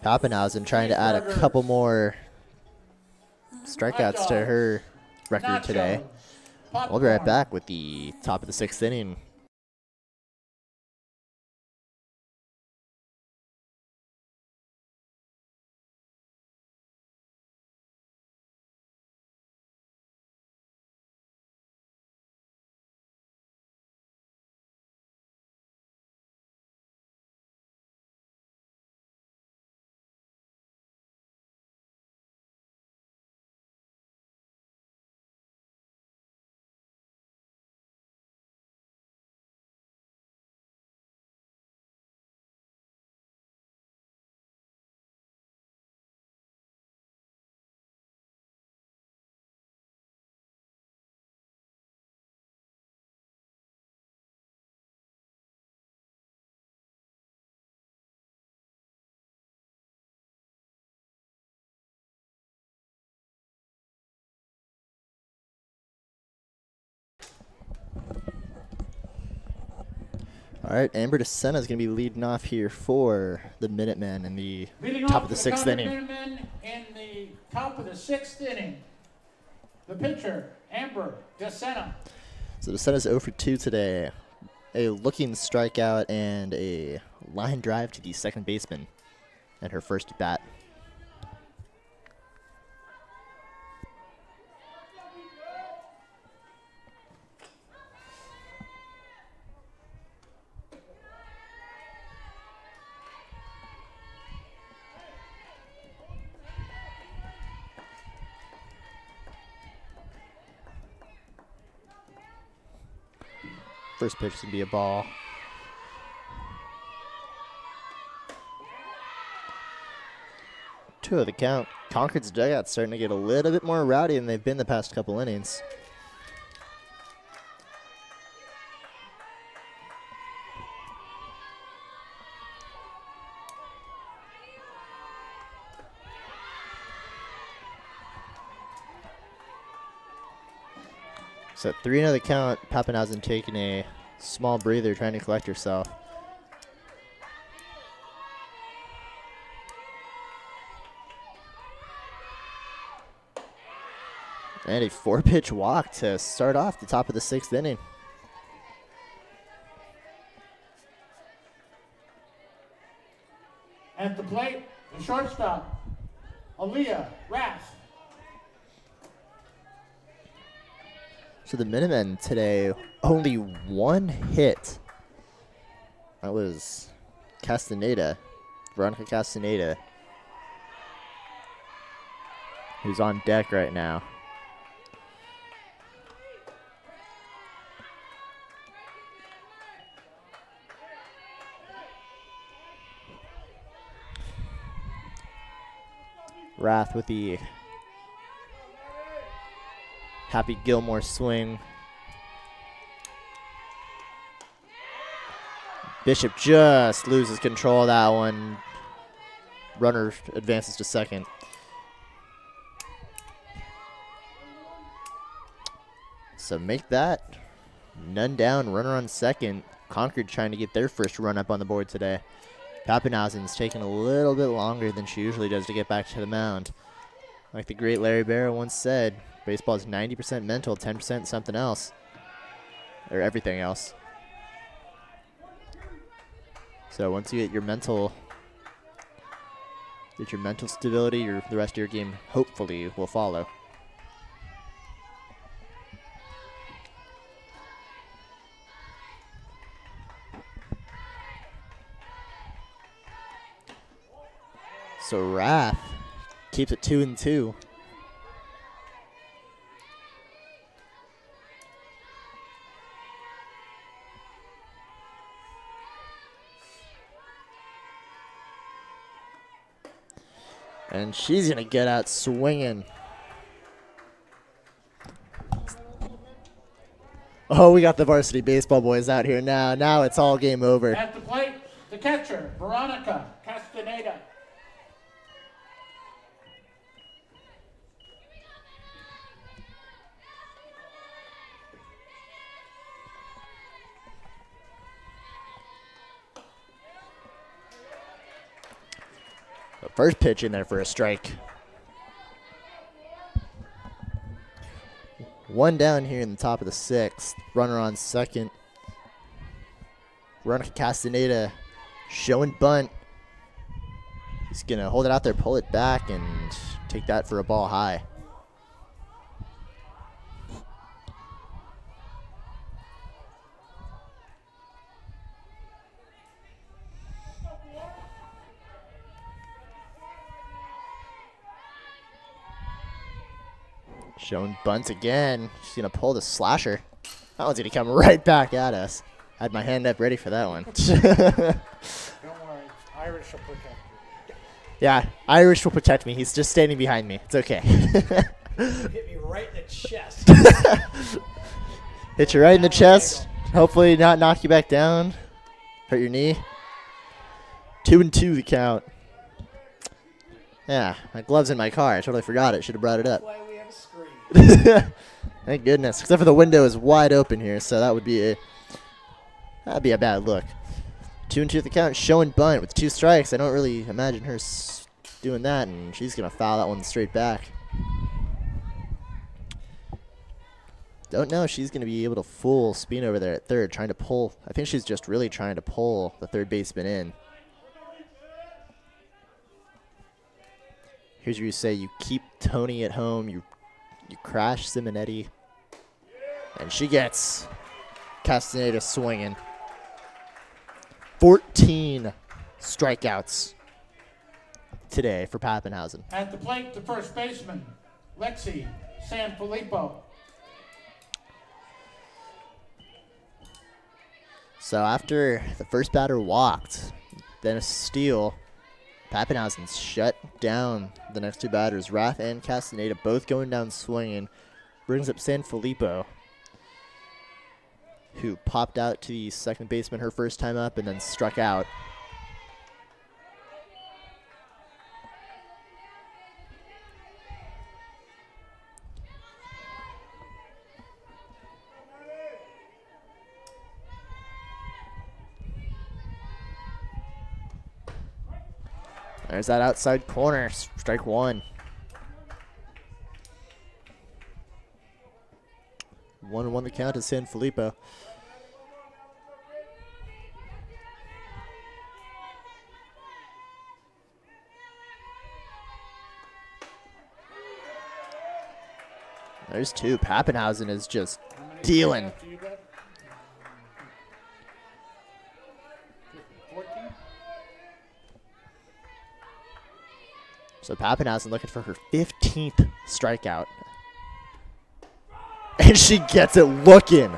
B: Pappenhausen trying to add a couple more strikeouts to her record today. We'll be right back with the top of the 6th inning. All right, Amber DeSena is going to be leading off here for the Minutemen in the top of the 6th inning.
A: Minutemen in the top of the 6th inning. The pitcher, Amber DeSena.
B: So DeSena's 0 for 2 today. A looking strikeout and a line drive to the second baseman at her first at bat. First pitch is going to be a ball. Two of the count. Concord's dugout's starting to get a little bit more rowdy than they've been the past couple innings. So 3-0 the count. Pappenhausen taking a small breather, trying to collect herself. And a 4-pitch walk to start off the top of the 6th inning.
A: At the plate, the shortstop, Aaliyah Rath.
B: So the Minutemen today, only one hit. That was Castaneda, Veronica Castaneda, who's on deck right now. Rath with the Happy Gilmore swing. Bishop just loses control of that one. Runner advances to second. So make that none down, runner on second. Concord trying to get their first run up on the board today. Pappenhausen's taking a little bit longer than she usually does to get back to the mound. Like the great Larry Barrow once said, baseball is 90% mental, 10% something else, or everything else. So once you get your mental stability, the rest of your game hopefully will follow. So Rath keeps it 2-2. And she's going to get out swinging. Oh, we got the varsity baseball boys out here now. Now it's all game over.
A: At the plate, the catcher, Veronica Castaneda.
B: The first pitch in there for a strike. One down here in the top of the 6th. Runner on second. Veronica Castaneda showing bunt. He's going to hold it out there, pull it back, and take that for a ball high. Showing bunt again. She's going to pull the slasher. That one's going to come right back at us. I had my hand up ready for that one.
A: Don't worry, Irish will protect you.
B: Yeah, Irish will protect me. He's just standing behind me. It's okay.
A: Hit me right in the chest.
B: Hit you right in the chest. Hopefully not knock you back down. Hurt your knee. 2-2 the count. Yeah, my glove's in my car. I totally forgot it. Should have brought it up.
A: That's why we have a screen.
B: Thank goodness. Except for the window is wide open here, so that'd be a bad look. 2-2 the count. Showing bunt with 2 strikes. I don't really imagine her doing that, and she's gonna foul that one straight back. Don't know if she's gonna be able to fool Speen over there at third, trying to pull. I think she's just really trying to pull the third baseman in. Here's where you say you keep Tony at home. You crash Simonetti. And she gets Castaneda swinging. 14 strikeouts today for Pappenhausen.
A: At the plate, the first baseman, Lexi Sanfilippo.
B: So after the first batter walked, then a steal, Pappenhausen's shut down the next 2 batters. Rath and Castaneda both going down swinging. Brings up Sanfilippo, who popped out to the second baseman her first time up and then struck out. There's that outside corner, strike 1. 1-1 the count to Sanfilippo. There's 2. Pappenhausen is just dealing.
A: After you got 14?
B: So Pappenhausen looking for her 15th strikeout. And she gets it looking.
A: Somebody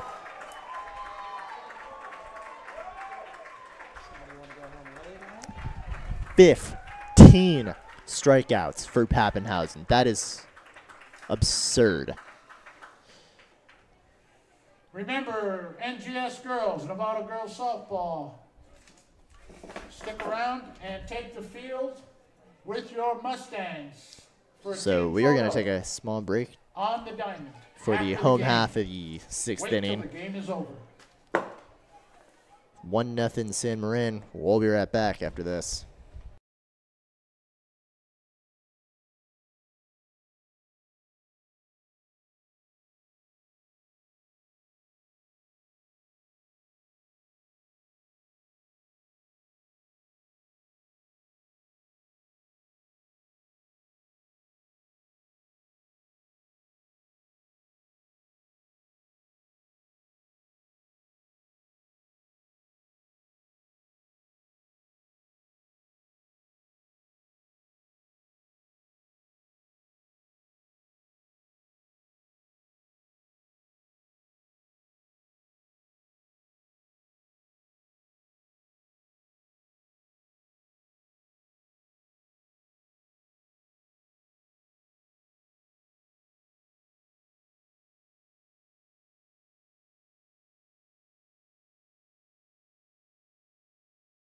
A: want to go home early now?
B: 15 strikeouts for Pappenhausen. That is absurd.
A: Remember, NGS girls, Nevada girls softball. Stick around and take the field with your Mustangs. For a
B: So
A: team
B: we are going to
A: photo
B: take a small break
A: on the diamond
B: for
A: after
B: the home
A: game.
B: half of the 6th
A: Wait till
B: inning.
A: the game is over.
B: 1-0 San Marin. We'll be right back after this.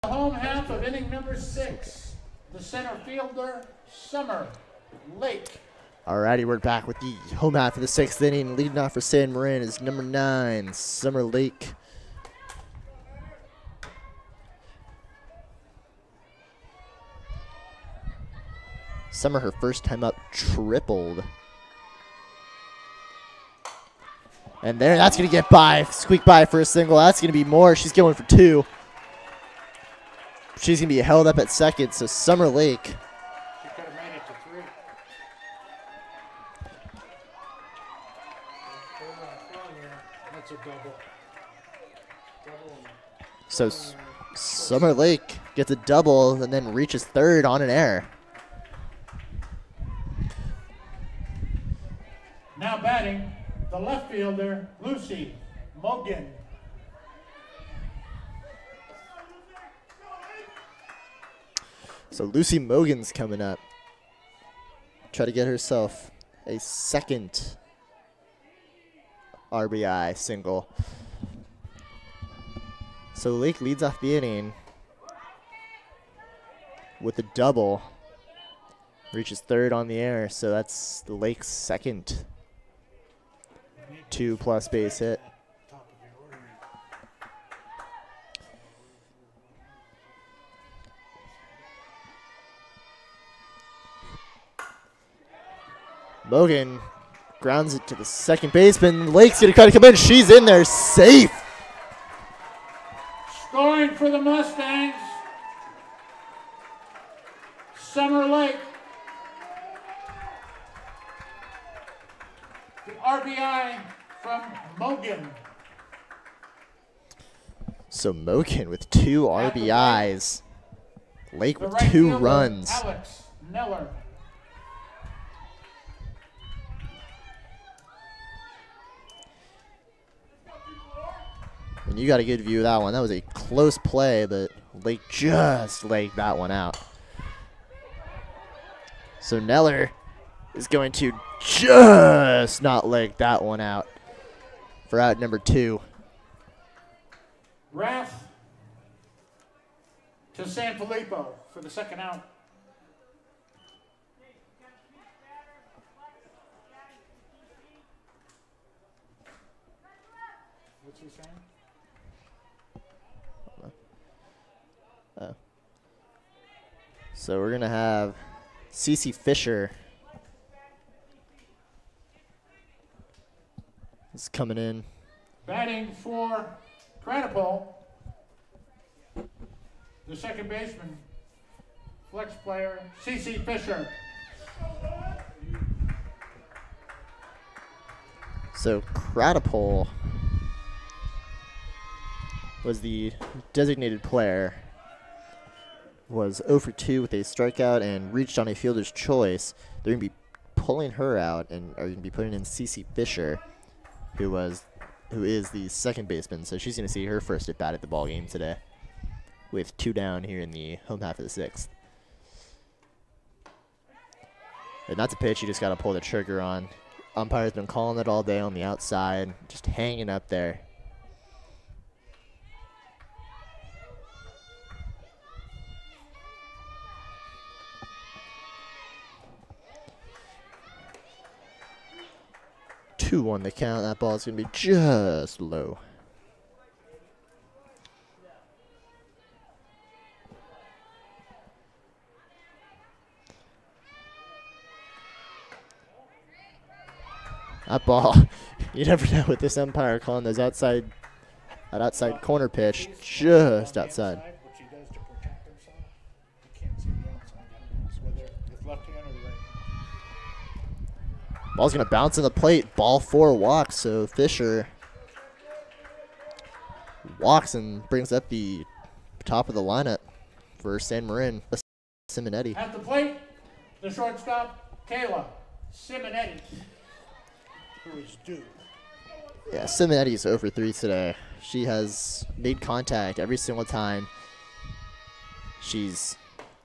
A: The home half of inning number 6. The center fielder, Summer Lake.
B: Alrighty, we're back with the home half of the 6th inning. Leading off for San Marin is number 9, Summer Lake. Summer, her first time up, tripled. And there, that's going to get by, squeak by for a single. That's going to be more. She's going for 2. She's going to be held up at second, so Summer Lake.
A: She could have made it to 3. That's a double.
B: So Summer Lake gets a double and then reaches third on an error.
A: Now batting, the left fielder, Lucy Mogan.
B: So Lucy Mogan's coming up. Try to get herself a second RBI single. So Lake leads off the inning with a double. Reaches third on the air, so that's the Lake's second 2+ base hit. Mogan grounds it to the second baseman. Lake's going to try to come in. She's in there, safe.
A: Scoring for the Mustangs, Summer Lake. The RBI from Mogan.
B: So Mogan with 2 RBIs. Lake
A: The
B: with
A: right
B: 2
A: fielder,
B: runs.
A: Alex Neller.
B: And you got a good view of that one. That was a close play, but Lake just legged that one out. So Neller is going to just not leg that one out for out number 2.
A: Rath to San Filippo for the second out. What's he saying?
B: So we're going to have Cece Fisher is coming in.
A: Batting for Cradipole, the second baseman, flex player, CC Fisher.
B: So Cradipole was the designated player, was 0 for 2 with a strikeout and reached on a fielder's choice. They're going to be pulling her out and are going to be putting in CC Fisher, who is the second baseman. So she's going to see her first at bat at the ball game today, with 2 down here in the home half of the 6th. And that's a pitch you just got to pull the trigger on. Umpire's been calling it all day on the outside, just hanging up there. Two on the count. That ball's going to be just low. That ball, you never know with this umpire calling those outside corner pitch just outside.
A: Which he does to protect himself. You can't see the outside elements, whether it's left hand or the right hand.
B: Ball's going to bounce on the plate. Ball 4 walks, so Fisher walks and brings up the top of the lineup for San Marin. Simonetti.
A: At the plate, the shortstop, Kayla Simonetti, who is due.
B: Yeah, Simonetti's 0 for 3 today. She has made contact every single time. She's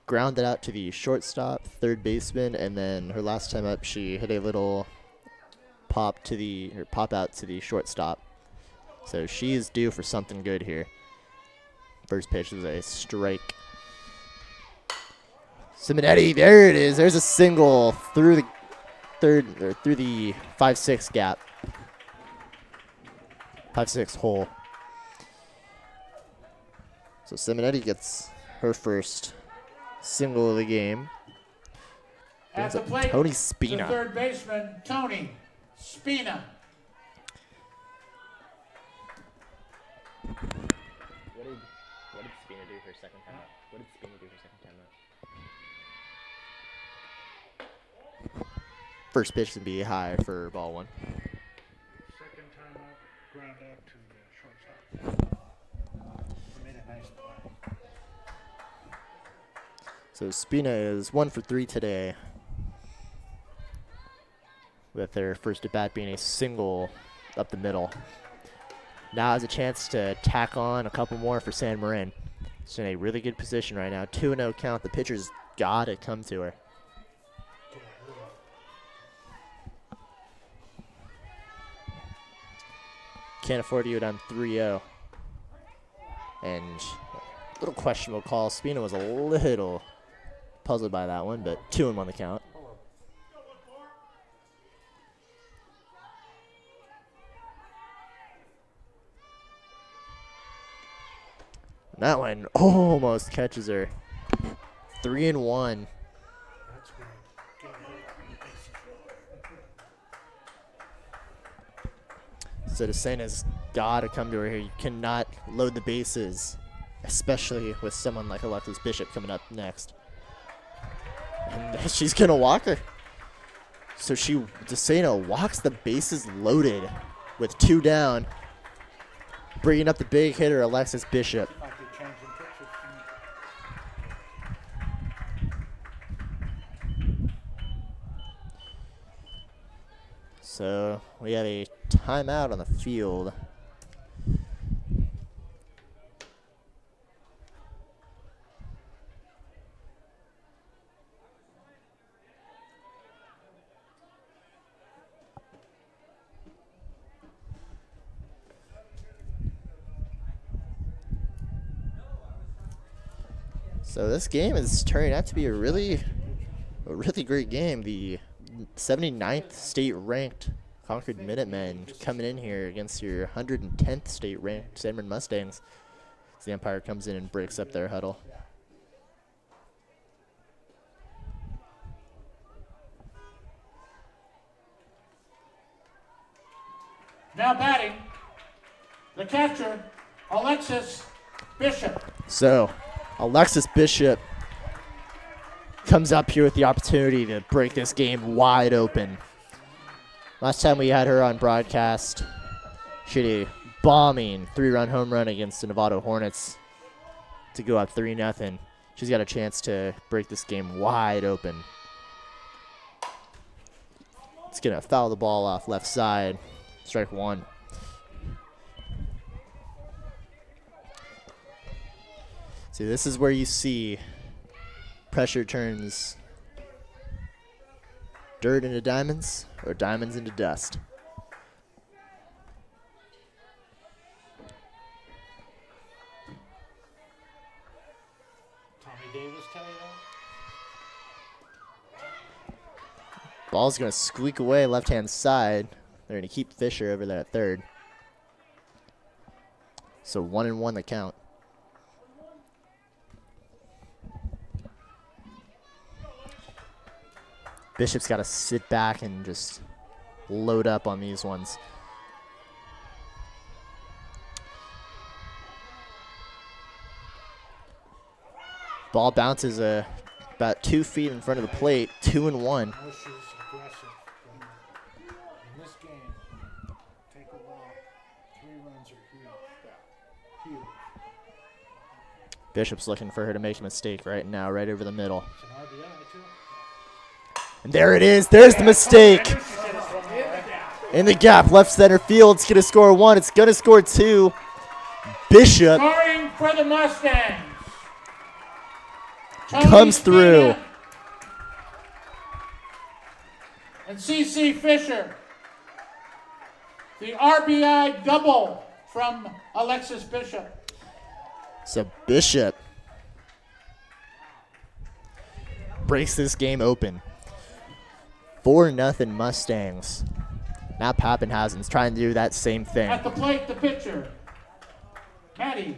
B: grounded out to the shortstop, third baseman, and then her last time up, she hit a little pop out to the shortstop. So she is due for something good here. First pitch is a strike. Simonetti, there it is. There's a single through the 5-6 gap. 5-6 hole. So Simonetti gets her first single of the game.
A: At the plate,
B: Tony
A: the
B: Spina.
A: third baseman, Tony Spina.
B: What did Spina do her second time out? What did Spina do her second time out? First pitch to be high for ball one.
A: Second time out, ground out to the shortstop. Made a nice play.
B: So Spina is 1 for 3 today, with their first at bat being a single up the middle. Now has a chance to tack on a couple more for San Marin. She's in a really good position right now. 2-0 count. The pitcher's got to come to her. Can't afford to go down 3-0. And a little questionable call. Spina was a little puzzled by that one, but 2-1 the count. That one almost catches her. 3-1.
A: That's good.
B: So DeSana's got to come to her here. You cannot load the bases, especially with someone like Alexis Bishop coming up next. And she's going to walk her. So DeSana walks the bases loaded with 2 down, bringing up the big hitter, Alexis Bishop.
A: Might be changing pitches.
B: So we have a timeout on the field. So this game is turning out to be a really great game. The 79th state-ranked Concord Minutemen coming in here against your 110th state-ranked San Marin Mustangs. As the umpire comes in and breaks up their huddle.
A: Now batting, the catcher, Alexis Bishop.
B: So Alexis Bishop comes up here with the opportunity to break this game wide open. Last time we had her on broadcast, she had a bombing 3-run home run against the Novato Hornets to go up 3-0. She's got a chance to break this game wide open. It's going to foul the ball off left side. Strike 1. See, this is where you see pressure turns dirt into diamonds or diamonds into dust.
A: Tommy Davis tell you that?
B: Ball's going to squeak away left-hand side. They're going to keep Fisher over there at third. So 1-1 the count. Bishop's got to sit back and just load up on these ones. Ball bounces about 2 feet in front of the plate, 2-1.
A: No, she's aggressive. But in this game, take a walk. 3 runs are huge. Huge.
B: Bishop's looking for her to make a mistake right now, right over the middle.
A: It's an RBI, too.
B: And there it is. There's the mistake. In the gap, left center field. It's going to score 1. It's going to score 2. Bishop
A: Scoring for the Mustangs.
B: comes through.
A: And C.C. Fisher. The RBI double from Alexis Bishop.
B: So Bishop breaks this game open. 4-0 Mustangs. Now Pappenhausen's trying to do that same thing.
A: At the plate, the pitcher, Maddie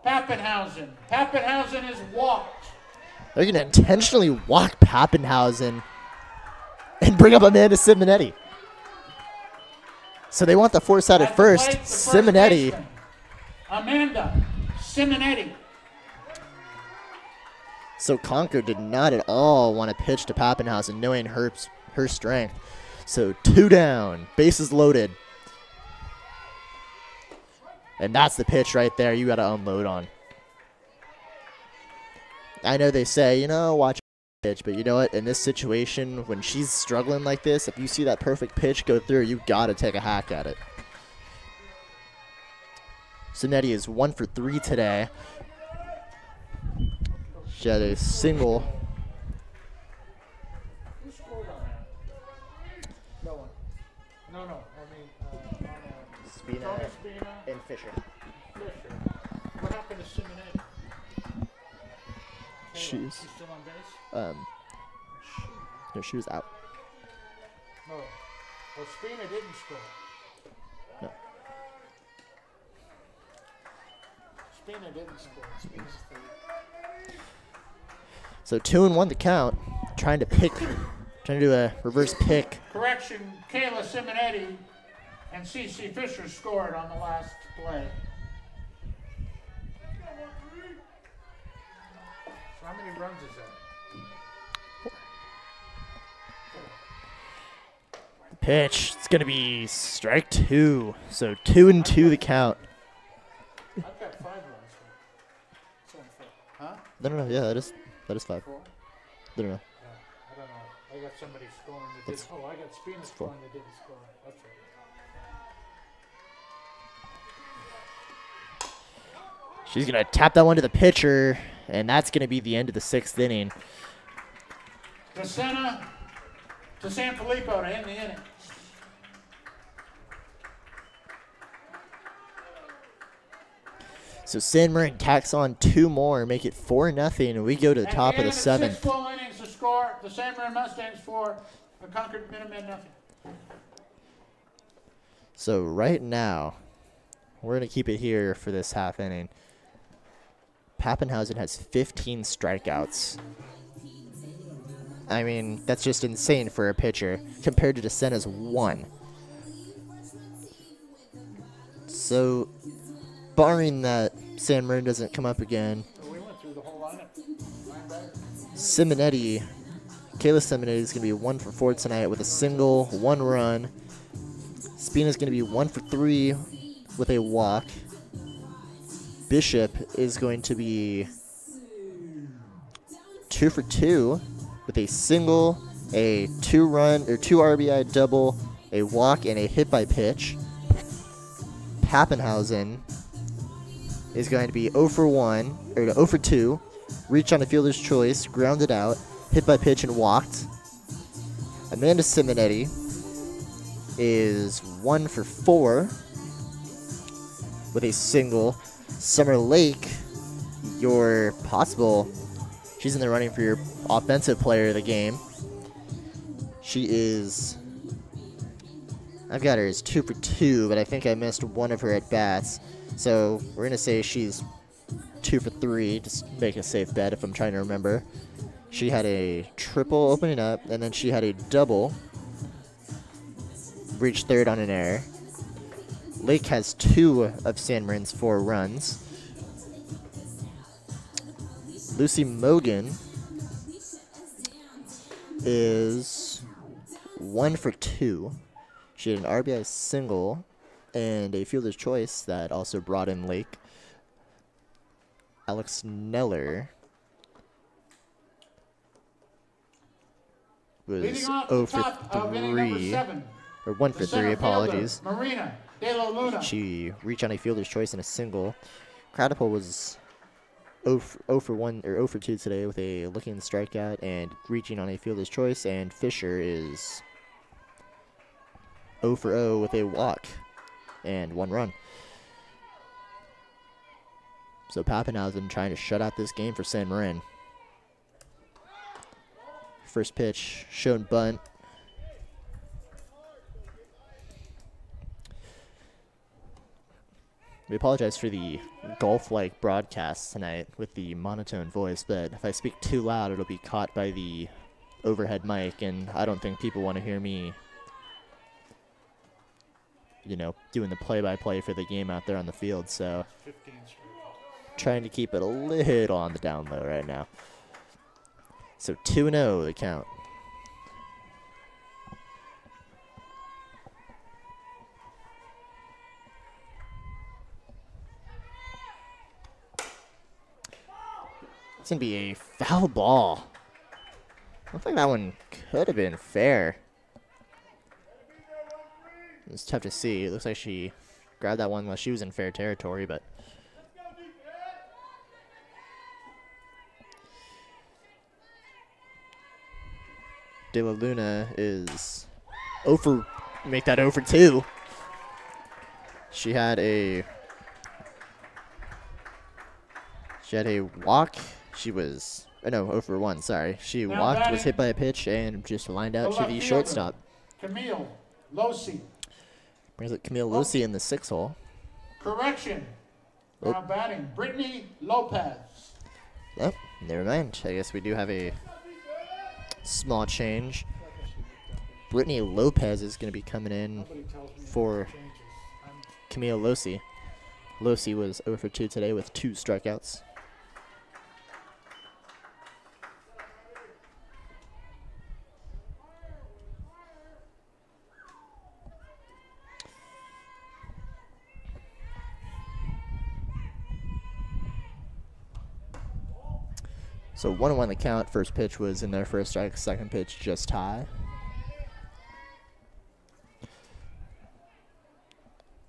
A: Pappenhausen. Pappenhausen is walked.
B: They're going to intentionally walk Pappenhausen and bring up Amanda Simonetti. So they want the force out at
A: At the
B: first.
A: plate, the
B: Simonetti
A: baseman, Amanda Simonetti.
B: So Concord did not at all want to pitch to Pappenhausen, knowing her strength. So 2 down, bases loaded. And that's the pitch right there you got to unload on. I know they say, you know, watch pitch, but you know what? In this situation, when she's struggling like this, if you see that perfect pitch go through, you got to take a hack at it. Simonetti is 1 for 3 today. She had a single.
A: Who scored on that? No one. No, I mean,
B: Spina
A: Tony Spina,
B: and Fisher.
A: Fisher. What happened to Simonetti?
B: She's
A: still on base?
B: no, she was out.
A: No. Well, Spina didn't score.
B: No.
A: Spina didn't score. Spina's third.
B: So 2-1 the count. Trying to do a reverse pick.
A: Correction, Kayla Simonetti and C.C. Fisher scored on the last play. So how many runs is that?
B: Pitch. It's gonna be strike 2. So 2-2 the count.
A: I've got 5 runs. So huh?
B: No. Yeah, that is 5.
A: 4?
B: No.
A: Yeah, I don't know. I got somebody scoring that didn't. Oh, I got Spina scoring that didn't score. That's right.
B: She's gonna tap that one to the pitcher, and that's gonna be the end of the 6th inning.
A: DeSena to San Filippo to end the inning.
B: So San Marin tacks on 2 more, make it 4-0, and we go to the top of the 7th.
A: 6 full innings to score. The San Marin Mustangs 4, the Concord Minutemen nothing.
B: So right now, we're going to keep it here for this half inning. Pappenhausen has 15 strikeouts. I mean, that's just insane for a pitcher, compared to DeSena's 1. So, barring that San Marin doesn't come up again,
A: We went through the whole lineup.
B: Simonetti, Kayla Simonetti is going to be 1 for 4 tonight with a single, 1 run. Spina's going to be 1 for 3 with a walk. Bishop is going to be 2 for 2 with a single, a 2 RBI double, a walk, and a hit by pitch. Pappenhausen is going to be 0 for 2, reach on a fielder's choice, grounded out, hit by pitch, and walked. Amanda Simonetti is 1 for 4 with a single. Summer Lake, she's in the running for your offensive player of the game. I've got her as 2 for 2, but I think I missed one of her at-bats. So we're going to say she's 2 for 3, just make a safe bet if I'm trying to remember. She had a triple opening up, and then she had a double. Reached third on an error. Lake has 2 of San Marin's 4 runs. Lucy Mogan is 1 for 2. She had an RBI single and a fielder's choice that also brought in Lake. Alex Neller was
A: Leading off
B: 0
A: the
B: for
A: top of inning number
B: 3.
A: 7.
B: Or 1 for
A: The
B: 3,
A: center
B: apologies.
A: fielder, Marina De La Luna.
B: She reached on a fielder's choice and a single. Cradipole was 0 for 1 or 0 for 2 today with a looking strikeout and reaching on a fielder's choice, and Fisher is 0 for 0 with a walk and 1 run. So Pappenhausen trying to shut out this game for San Marin. First pitch shown bunt. We apologize for the golf-like broadcast tonight with the monotone voice, but if I speak too loud, it'll be caught by the overhead mic, and I don't think people want to hear me, doing the play-by-play for the game out there on the field. So,
A: 15 strikeouts.
B: trying to keep it a little on the down low right now. So 2-0 the count. It's going to be a foul ball. I don't think that one could have been fair. It's tough to see. It looks like she grabbed that one while she was in fair territory, but De La Luna is make that 0 for 2. She had a walk. She was, no, 0 for 1, sorry. She
A: Now
B: walked, was
A: batting,
B: hit by a pitch, and just lined out to
A: left
B: the
A: fielder,
B: shortstop.
A: Camille Losi.
B: Brings up Camille Lucy in the 6 hole.
A: Correction.
B: Oh.
A: Now batting, Brittany Lopez.
B: Oh, never mind. I guess we do have a small change. Brittany Lopez is going to be coming in for Camille Losi. Losi was 0 for 2 today with 2 strikeouts. So 1-1 the count. First pitch was in there for a strike. Second pitch just high.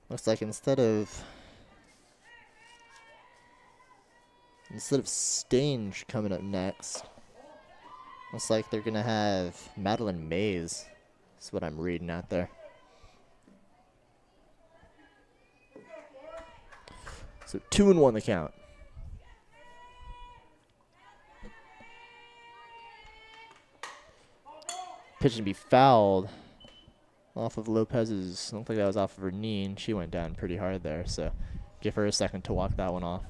B: Looks like instead of Stange coming up next, looks like they're gonna have Madeline Mays. That's what I'm reading out there. So 2-1 the count. Pitch to be fouled off of Lopez's. I don't think that was off of her knee, and she went down pretty hard there. So give her a second to walk that one off.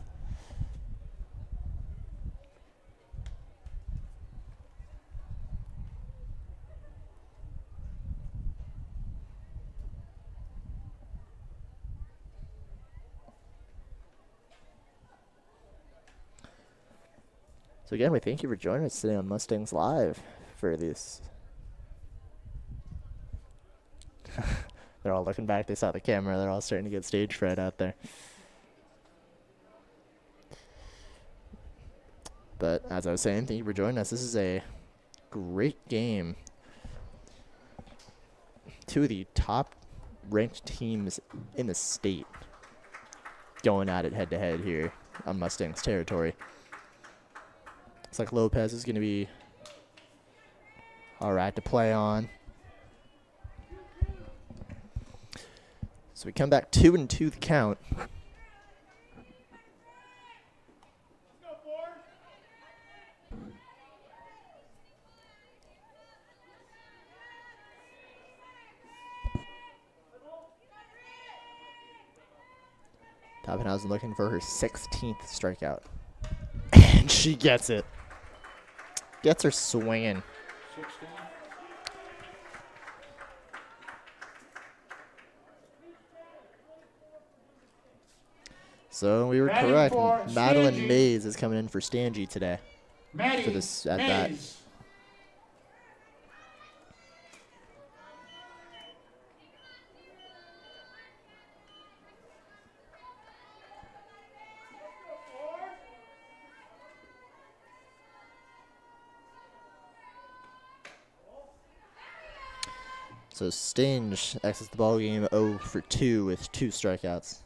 B: So again, we thank you for joining us today on Mustangs Live for this. They're all looking back. They saw the camera. They're all starting to get stage fright out there. But as I was saying, thank you for joining us. This is a great game. Two of the top-ranked teams in the state going at it head-to-head here on Mustangs territory. Looks like Lopez is going to be all right to play on. So we come back 2-2 the count. Toppenhausen looking for her 16th strikeout. And she gets it. Gets her swinging.
A: 16.
B: So we were
A: Batting
B: correct.
A: for
B: Madeline
A: Stange.
B: Mays is coming in for Stange today.
A: Maddie
B: For this at bat.
A: Mays.
B: So Stange exits the ball game 0 for 2 with 2 strikeouts.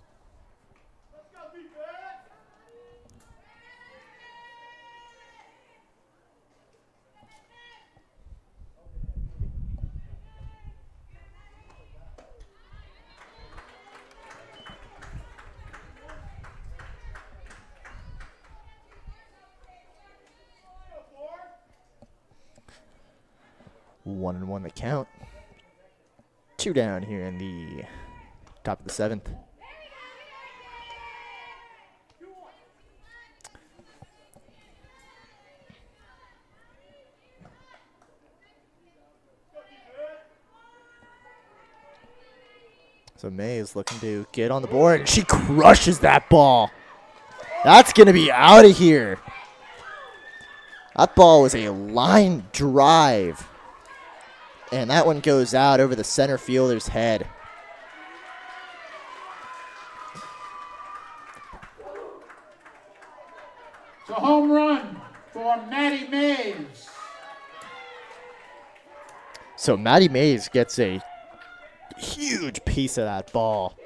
B: One and one the count. 2 down here in the top of the 7th. So May is looking to get on the board, and she crushes that ball. That's going to be out of here. That ball was a line drive. And that one goes out over the center fielder's head.
A: It's a home run for Maddie Mays.
B: So Maddie Mays gets a huge piece of that ball.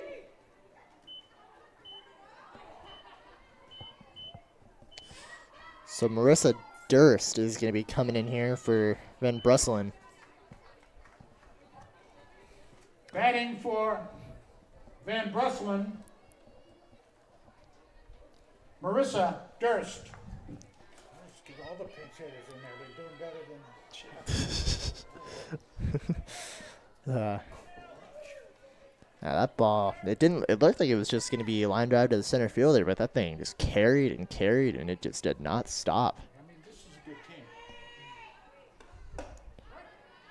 B: So Marissa Durst is going to be coming in here for Van Brusselen.
A: Batting for Van Brusselen, Marissa Durst. Let's get all the pinch hitters in there. They're doing better than
B: That ball, it looked like it was just going to be a line drive to the center fielder, but that thing just carried, and it just did not stop.
A: I mean, this is a good team.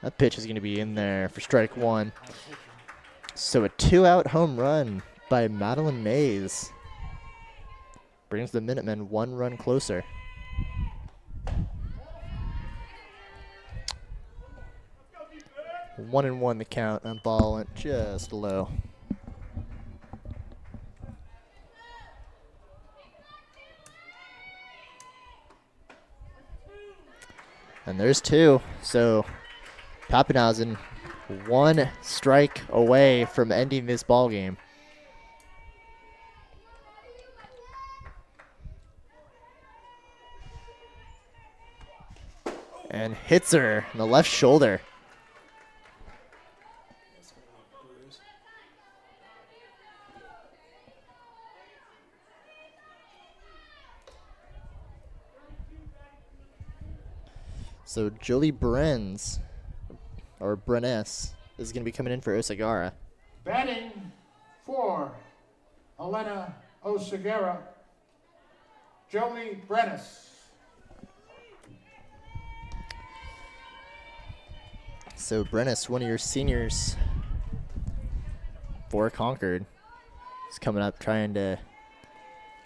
B: That pitch is going to be in there for strike one. So a 2-out home run by Madeline Mays brings the Minutemen 1 run closer. One and one the count. That ball went just low. And there's 2. So Pappenhausen 1 strike away from ending this ball game. And hits her in the left shoulder. So Jolie Brenz, or Breness, is going to be coming in for Osagara.
A: Batting for Elena Osagara, Jolie Brennis.
B: So Brennis, one of your seniors for Concord, is coming up trying to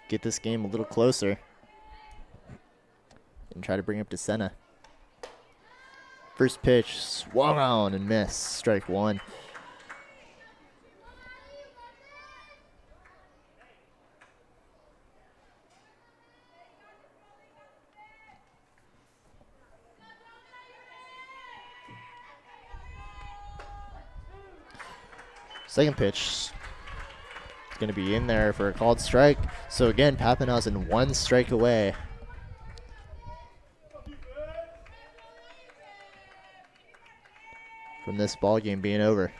B: get this game a little closer and try to bring up to Senna. First pitch, swung on and missed. Strike one. Second pitch is going to be in there for a called strike. So again, Pappenhausen 1 strike away. From this ball game being over.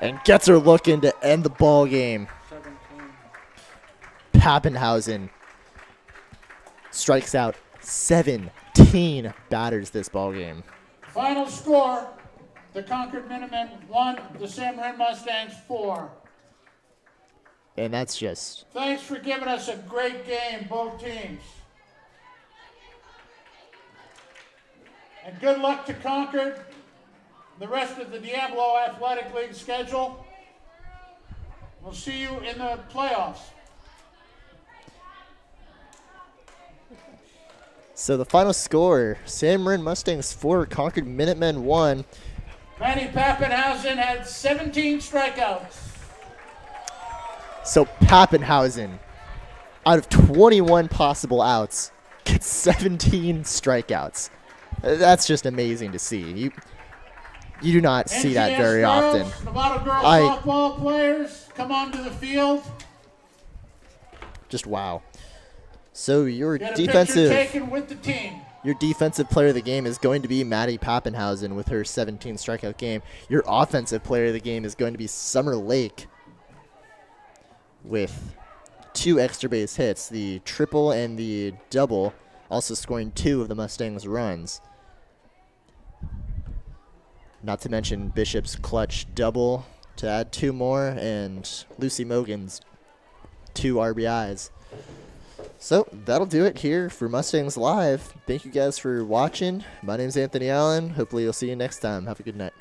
B: And gets her looking to end the ball game.
A: 17.
B: Pappenhausen strikes out 17 batters this ball game.
A: Final score, the Concord Minutemen 1, the San Marin Mustangs 4.
B: And that's just...
A: Thanks for giving us a great game, both teams. And good luck to Concord, the rest of the Diablo Athletic League schedule. We'll see you in the playoffs.
B: So the final score, San Marin Mustangs 4, Concord Minutemen 1.
A: Manny Pappenhausen had 17 strikeouts.
B: So Pappenhausen, out of 21 possible outs, gets 17 strikeouts. That's just amazing to see. You do not see that very often.
A: Nevada girls softball players, come onto the field.
B: Just wow. So your
A: Get a picture taken with the team.
B: Your defensive player of the game is going to be Maddie Pappenhausen with her 17 strikeout game. Your offensive player of the game is going to be Summer Lake with 2 extra base hits, the triple and the double, also scoring 2 of the Mustangs' runs. Not to mention Bishop's clutch double to add 2 more, and Lucy Mogan's 2 RBIs. So that'll do it here for Mustangs Live. Thank you guys for watching. My name's Anthony Allen. Hopefully you'll see you next time. Have a good night.